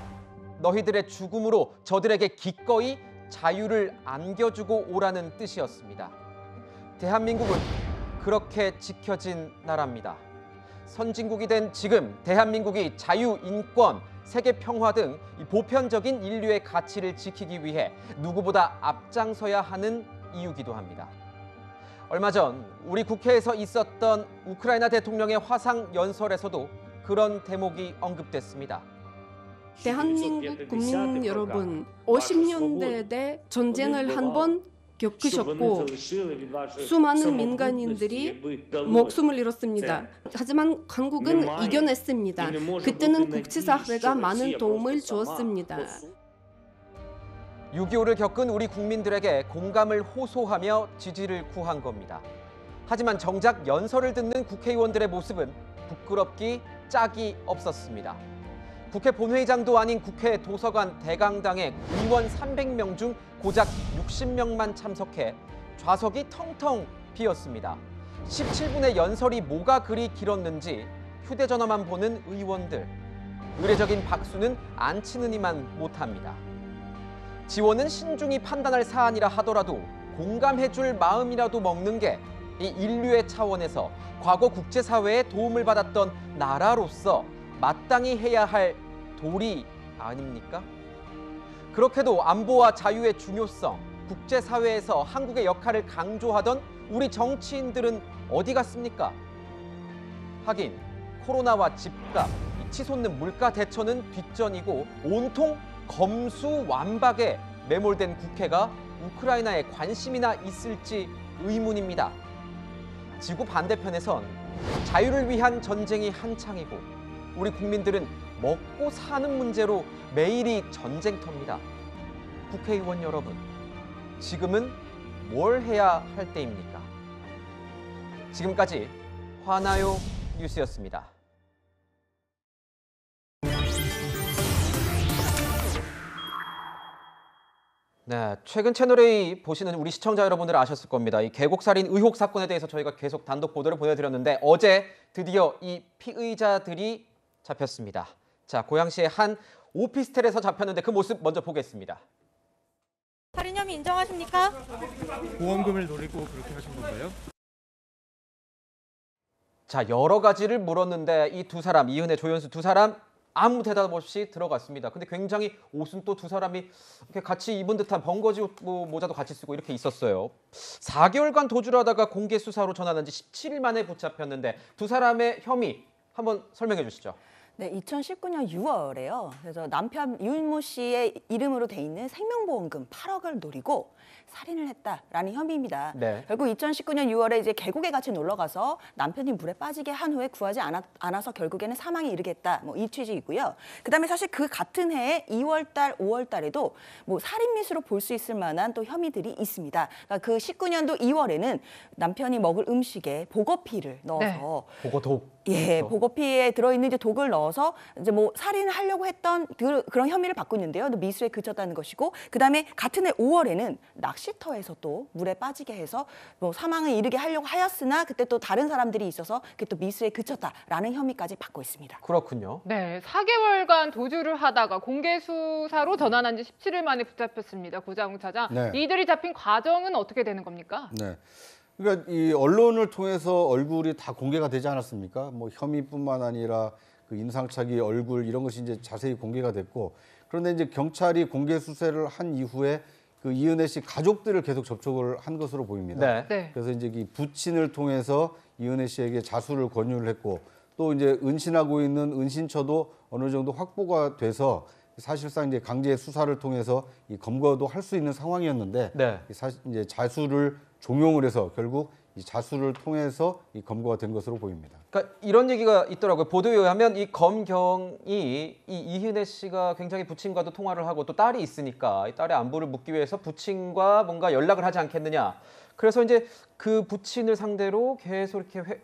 너희들의 죽음으로 저들에게 기꺼이 자유를 안겨주고 오라는 뜻이었습니다. 대한민국은 그렇게 지켜진 나라입니다. 선진국이 된 지금 대한민국이 자유, 인권, 세계 평화 등 보편적인 인류의 가치를 지키기 위해 누구보다 앞장서야 하는 이유기도 합니다. 얼마 전 우리 국회에서 있었던 우크라이나 대통령의 화상 연설에서도 그런 대목이 언급됐습니다. 대한민국 국민 여러분, 50년대에 전쟁을 한 번 겪으셨고 수많은 민간인들이 목숨을 잃었습니다. 하지만 한국은 이겨냈습니다. 그때는 국제사회가 많은 도움을 주었습니다. 6.25를 겪은 우리 국민들에게 공감을 호소하며 지지를 구한 겁니다. 하지만 정작 연설을 듣는 국회의원들의 모습은 부끄럽기 짝이 없었습니다. 국회 본회의장도 아닌 국회 도서관 대강당에 의원 300명 중 고작 60명만 참석해 좌석이 텅텅 비었습니다. 17분의 연설이 뭐가 그리 길었는지 휴대전화만 보는 의원들. 의례적인 박수는 안 치느니만 못합니다. 지원은 신중히 판단할 사안이라 하더라도 공감해줄 마음이라도 먹는 게 이 인류의 차원에서 과거 국제사회에 도움을 받았던 나라로서 마땅히 해야 할 도리 아닙니까? 그렇게도 안보와 자유의 중요성, 국제사회에서 한국의 역할을 강조하던 우리 정치인들은 어디 갔습니까? 하긴 코로나와 집값, 치솟는 물가 대처는 뒷전이고 온통 검수완박에 매몰된 국회가 우크라이나에 관심이나 있을지 의문입니다. 지구 반대편에선 자유를 위한 전쟁이 한창이고 우리 국민들은 먹고 사는 문제로 매일이 전쟁터입니다. 국회의원 여러분, 지금은 뭘 해야 할 때입니까? 지금까지 화나요 뉴스였습니다. 네, 최근 채널A 보시는 우리 시청자 여러분들 아셨을 겁니다. 이 계곡살인 의혹 사건에 대해서 저희가 계속 단독 보도를 보내드렸는데 어제 드디어 이 피의자들이 잡혔습니다. 자, 고양시의 한 오피스텔에서 잡혔는데 그 모습 먼저 보겠습니다. 살인 혐의 인정하십니까? 보험금을 노리고 그렇게 하신 건가요? 자, 여러 가지를 물었는데 이 두 사람, 이은혜, 조현수 두 사람 아무 대답 없이 들어갔습니다. 근데 굉장히 옷은 또 두 사람이 이렇게 같이 입은 듯한 번거지 모자도 같이 쓰고 이렇게 있었어요. 4개월간 도주를 하다가 공개 수사로 전환한 지 17일 만에 붙잡혔는데 두 사람의 혐의 한번 설명해 주시죠. 네, 2019년 6월에요. 그래서 남편 윤모 씨의 이름으로 돼 있는 생명보험금 8억을 노리고 살인을 했다라는 혐의입니다. 네. 결국 2019년 6월에 이제 계곡에 같이 놀러 가서 남편이 물에 빠지게 한 후에 구하지 않아서 결국에는 사망에 이르겠다. 뭐 이 취지이고요. 그다음에 사실 그 같은 해에 2월달, 5월달에도 뭐 살인미수로 볼 수 있을 만한 또 혐의들이 있습니다. 그러니까 그 19년도 2월에는 남편이 먹을 음식에 보거피를 넣어서 보거독. 예, 보거피에 들어있는 이제 독을 넣어서 넣어서 이제 뭐 살인을 하려고 했던 그런 혐의를 받고 있는데요. 미수에 그쳤다는 것이고, 그다음에 같은 해 5월에는 낚시터에서 또 물에 빠지게 해서 뭐 사망을 이르게 하려고 하였으나 그때 또 다른 사람들이 있어서 그게 또 미수에 그쳤다라는 혐의까지 받고 있습니다. 그렇군요. 네, 4개월간 도주를 하다가 공개 수사로 전환한 지 17일 만에 붙잡혔습니다. 고장욱 차장. 네. 이들이 잡힌 과정은 어떻게 되는 겁니까? 네. 그러니까 이 언론을 통해서 얼굴이 다 공개가 되지 않았습니까? 뭐 혐의뿐만 아니라 그 인상착의 얼굴 이런 것이 이제 자세히 공개가 됐고, 그런데 이제 경찰이 공개 수사를 한 이후에 그 이은혜 씨 가족들을 계속 접촉을 한 것으로 보입니다. 네. 네. 그래서 이제 이 부친을 통해서 이은혜 씨에게 자수를 권유를 했고, 또 이제 은신하고 있는 은신처도 어느 정도 확보가 돼서 사실상 이제 강제 수사를 통해서 이 검거도 할 수 있는 상황이었는데, 네. 사실 이제 자수를 종용을 해서 결국 이 자수를 통해서 이 검거가 된 것으로 보입니다. 그러니까 이런 얘기가 있더라고요. 보도에 의하면 이 검경이 이 이은혜 씨가 굉장히 부친과도 통화를 하고 또 딸이 있으니까 이 딸의 안부를 묻기 위해서 부친과 뭔가 연락을 하지 않겠느냐. 그래서 이제 그 부친을 상대로 계속 이렇게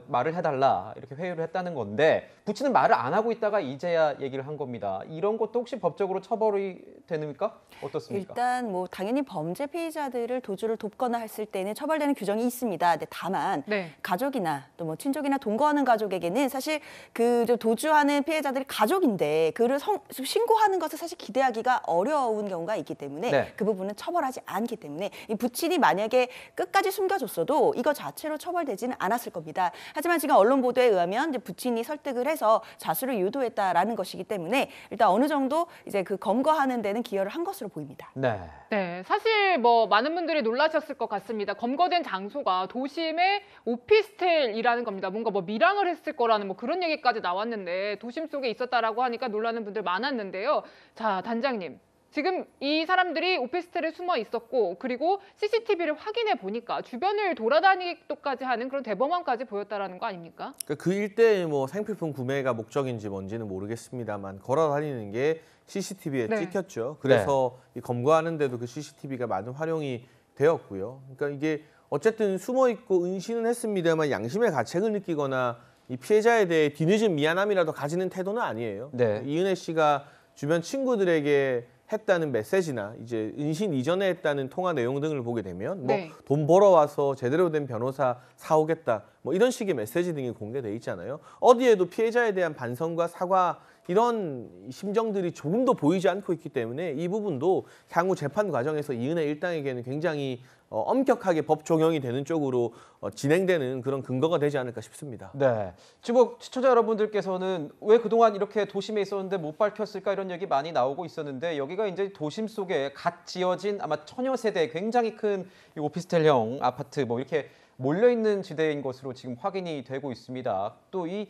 말을 해달라 이렇게 회유를 했다는 건데, 부친은 말을 안 하고 있다가 이제야 얘기를 한 겁니다. 이런 것도 혹시 법적으로 처벌이 됩니까? 어떻습니까? 일단 뭐 당연히 범죄 피의자들을 도주를 돕거나 했을 때는 처벌되는 규정이 있습니다. 근데 다만 가족이나 또 뭐 친족이나 동거하는 가족에게는 사실 그 도주하는 피해자들이 가족인데 그를 신고하는 것을 사실 기대하기가 어려운 경우가 있기 때문에 그 부분은 처벌하지 않기 때문에 이 부친이 만약에 끝까지 숨겨줬어도 이거 자체로 처벌되지는 않았을 겁니다. 하지만 지금 언론 보도에 의하면 이제 부친이 설득을 해서 자수를 유도했다라는 것이기 때문에 일단 어느 정도 이제 그 검거하는 데는 기여를 한 것으로 보입니다. 네. 네, 사실 뭐 많은 분들이 놀라셨을 것 같습니다. 검거된 장소가 도심의 오피스텔이라는 겁니다. 뭔가 뭐 밀항을 했을 거라는 뭐 그런 얘기까지 나왔는데 도심 속에 있었다라고 하니까 놀라는 분들 많았는데요. 자, 단장님. 지금 이 사람들이 오피스텔에 숨어 있었고, 그리고 CCTV를 확인해 보니까 주변을 돌아다니기까지 하는 그런 대범함까지 보였다라는 거 아닙니까? 그 일대에 뭐 생필품 구매가 목적인지 뭔지는 모르겠습니다만 걸어다니는 게 CCTV에 찍혔죠. 그래서 이 검거하는데도 그 CCTV가 많은 활용이 되었고요. 그러니까 이게 어쨌든 숨어 있고 은신은 했습니다만 양심의 가책을 느끼거나 이 피해자에 대해 뒤늦은 미안함이라도 가지는 태도는 아니에요. 이은혜 씨가 주변 친구들에게 했다는 메시지나 이제 은신 이전에 했다는 통화 내용 등을 보게 되면 뭐 돈 벌어와서 제대로 된 변호사 사오겠다 뭐 이런 식의 메시지 등이 공개돼 있잖아요. 어디에도 피해자에 대한 반성과 사과 이런 심정들이 조금도 보이지 않고 있기 때문에 이 부분도 향후 재판 과정에서 이은혜 일당에게는 굉장히 엄격하게 법 적용이 되는 쪽으로 진행되는 그런 근거가 되지 않을까 싶습니다. 네, 지금 시청자 여러분들께서는 왜 그동안 이렇게 도심에 있었는데 못 밝혔을까 이런 얘기 많이 나오고 있었는데, 여기가 이제 도심 속에 갓 지어진 아마 처녀 세대 굉장히 큰 이 오피스텔형 아파트 뭐 이렇게 몰려있는 지대인 것으로 지금 확인이 되고 있습니다. 또 이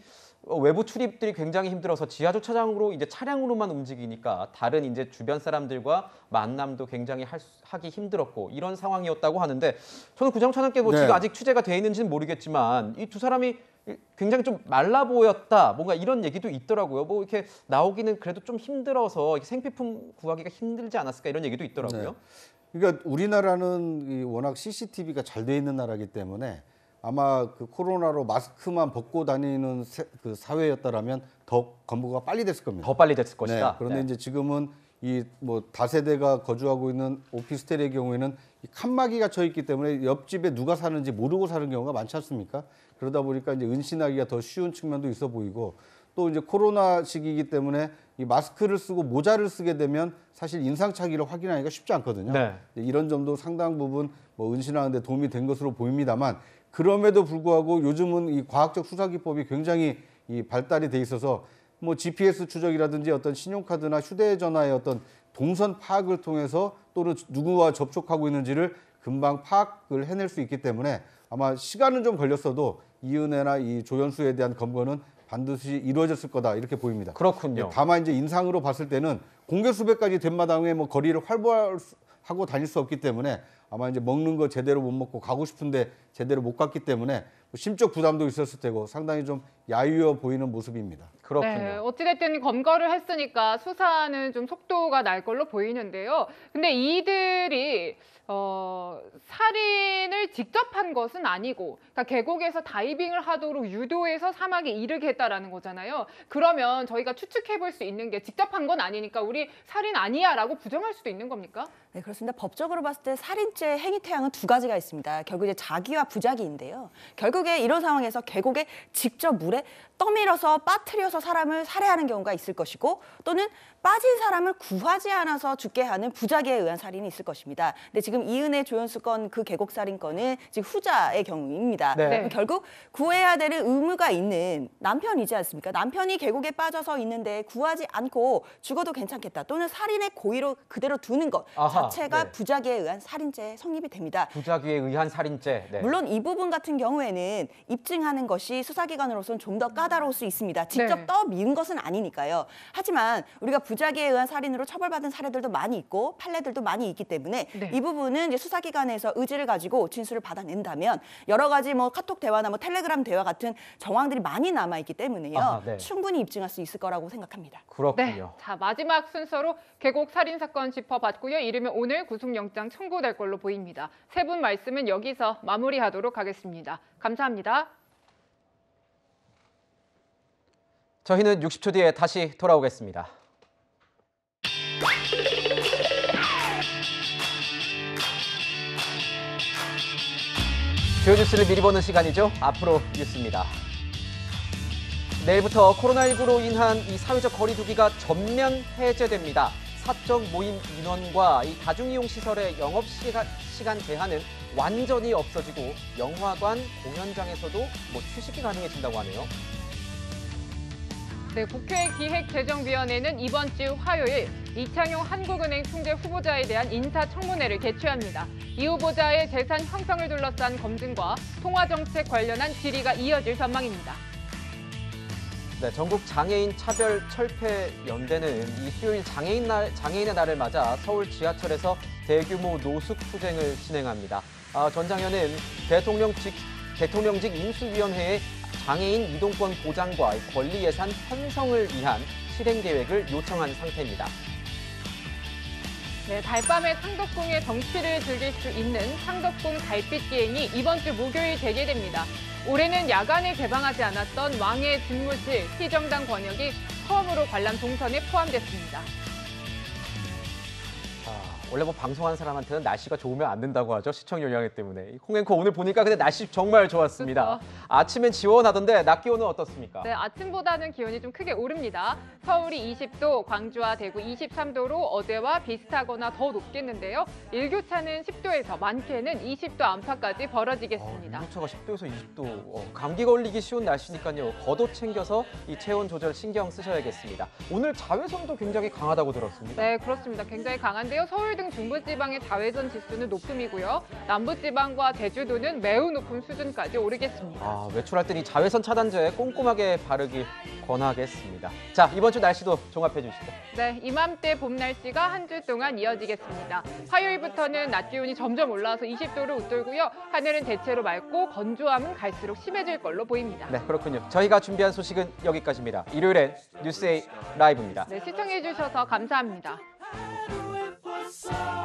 외부 출입들이 굉장히 힘들어서 지하 주차장으로 이제 차량으로만 움직이니까 다른 이제 주변 사람들과 만남도 굉장히 하기 힘들었고 이런 상황이었다고 하는데, 저는 구장 차장께 뭐 지금 아직 취재가 돼 있는지는 모르겠지만 이 두 사람이 굉장히 좀 말라 보였다 뭔가 이런 얘기도 있더라고요. 뭐 이렇게 나오기는 그래도 좀 힘들어서 생필품 구하기가 힘들지 않았을까 이런 얘기도 있더라고요. 그러니까 우리나라는 워낙 CCTV가 잘 돼 있는 나라이기 때문에 아마 그 코로나로 마스크만 벗고 다니는 그 사회였다라면 더 검거가 빨리 됐을 겁니다. 더 빨리 됐을 것이다. 그런데 이제 지금은 이 뭐 다세대가 거주하고 있는 오피스텔의 경우에는 이 칸막이가 쳐 있기 때문에 옆집에 누가 사는지 모르고 사는 경우가 많지 않습니까? 그러다 보니까 이제 은신하기가 더 쉬운 측면도 있어 보이고, 또 이제 코로나 시기이기 때문에 이 마스크를 쓰고 모자를 쓰게 되면 사실 인상착의를 확인하기가 쉽지 않거든요. 이런 점도 상당 부분 뭐 은신하는 데 도움이 된 것으로 보입니다만, 그럼에도 불구하고 요즘은 이 과학적 수사 기법이 굉장히 이 발달이 돼 있어서 뭐 GPS 추적이라든지 어떤 신용카드나 휴대전화의 어떤 동선 파악을 통해서 또는 누구와 접촉하고 있는지를 금방 파악을 해낼 수 있기 때문에 아마 시간은 좀 걸렸어도 이은혜나 이 조연수에 대한 검거는 반드시 이루어졌을 거다 이렇게 보입니다. 그렇군요. 다만 이제 인상으로 봤을 때는 공개 수배까지 된 마당에 뭐 거리를 활보하고 다닐 수 없기 때문에 아마 이제 먹는 거 제대로 못 먹고 가고 싶은데 제대로 못 갔기 때문에 심적 부담도 있었을 테고 상당히 좀 야유어 보이는 모습입니다. 그렇군요. 네, 어찌됐든 검거를 했으니까 수사는 좀 속도가 날 걸로 보이는데요. 근데 이들이 살인을 직접 한 것은 아니고, 그러니까 계곡에서 다이빙을 하도록 유도해서 사망에 이르게 했다라는 거잖아요. 그러면 저희가 추측해 볼 수 있는 게 직접 한 건 아니니까 우리 살인 아니야라고 부정할 수도 있는 겁니까? 네, 그렇습니다. 법적으로 봤을 때 살인죄 행위 태양은 두 가지가 있습니다. 결국 이제 자기와 부작위인데요. 결국에 이런 상황에서 계곡에 직접 물에 떠밀어서 빠뜨려서 사람을 살해하는 경우가 있을 것이고, 또는 빠진 사람을 구하지 않아서 죽게 하는 부작위에 의한 살인이 있을 것입니다. 근데 지금 이은혜 조연수 건 그 계곡 살인 건은 지금 후자의 경우입니다. 네. 결국 구해야 되는 의무가 있는 남편이지 않습니까? 남편이 계곡에 빠져서 있는데 구하지 않고 죽어도 괜찮겠다, 또는 살인의 고의로 그대로 두는 것 자체가 네. 부작위에 의한 살인죄 성립이 됩니다. 부작위에 의한 살인죄. 네. 물론 이 부분 같은 경우에는 입증하는 것이 수사기관으로서는 좀 더 까다로울 수 있습니다. 직접 떠미은 것은 아니니까요. 하지만 우리가 부작위에 의한 살인으로 처벌받은 사례들도 많이 있고 판례들도 많이 있기 때문에 이 부분은 이제 수사기관에서 의지를 가지고 진술을 받아낸다면 여러 가지 뭐 카톡 대화나 뭐 텔레그램 대화 같은 정황들이 많이 남아 있기 때문에요. 충분히 입증할 수 있을 거라고 생각합니다. 그렇군요. 네, 자 마지막 순서로 계곡 살인 사건 짚어봤고요. 이르면 오늘 구속영장 청구될 걸로 보입니다. 세 분 말씀은 여기서 마무리하도록 하겠습니다. 감사합니다. 저희는 60초 뒤에 다시 돌아오겠습니다. 주요 뉴스를 미리 보는 시간이죠. 앞으로 뉴스입니다. 내일부터 코로나19로 인한 이 사회적 거리 두기가 전면 해제됩니다. 사적 모임 인원과 이 다중이용 시설의 영업 시간 제한은 완전히 없어지고 영화관, 공연장에서도 휴식이 가능해진다고 하네요. 네, 국회 기획재정위원회는 이번 주 화요일 이창용 한국은행 총재 후보자에 대한 인사청문회를 개최합니다. 이 후보자의 재산 형성을 둘러싼 검증과 통화정책 관련한 질의가 이어질 전망입니다. 네, 전국 장애인 차별 철폐 연대는 이 수요일 장애인의 날을 맞아 서울 지하철에서 대규모 노숙 투쟁을 진행합니다. 전 장현은 대통령직 인수위원회에 장애인 이동권 보장과 권리 예산 편성을 위한 실행 계획을 요청한 상태입니다. 네, 달밤에 상덕궁의 정취를 즐길 수 있는 상덕궁 달빛 기행이 이번 주 목요일 재개됩니다. 올해는 야간에 개방하지 않았던 왕의 집무실 시정당 권역이 처음으로 관람 동선에 포함됐습니다. 원래 방송하는 사람한테는 날씨가 좋으면 안 된다고 하죠. 시청률 영향 때문에. 홍앵커 오늘 보니까 근데 날씨 정말 좋았습니다. 그렇죠. 아침엔 지원하던데 낮 기온은 어떻습니까? 네, 아침보다는 기온이 좀 크게 오릅니다. 서울이 20도, 광주와 대구 23도로 어제와 비슷하거나 더 높겠는데요. 일교차는 10도에서 많게는 20도 안팎까지 벌어지겠습니다. 일교차가 10도에서 20도. 감기 걸리기 쉬운 날씨니까요. 겉옷 챙겨서 이 체온 조절 신경 쓰셔야겠습니다. 오늘 자외선도 굉장히 강하다고 들었습니다. 네, 그렇습니다. 굉장히 강한데요. 서울 등 중부지방의 자외선 지수는 높음이고요. 남부지방과 제주도는 매우 높은 수준까지 오르겠습니다. 외출할 땐 이 자외선 차단제 꼼꼼하게 바르길 권하겠습니다. 자, 이번 주 날씨도 종합해 주시죠. 네, 이맘때 봄 날씨가 한 주 동안 이어지겠습니다. 화요일부터는 낮 기온이 점점 올라와서 20도를 웃돌고요. 하늘은 대체로 맑고 건조함은 갈수록 심해질 걸로 보입니다. 네, 그렇군요. 저희가 준비한 소식은 여기까지입니다. 일요일엔 뉴스에이 라이브입니다. 네, 시청해 주셔서 감사합니다. So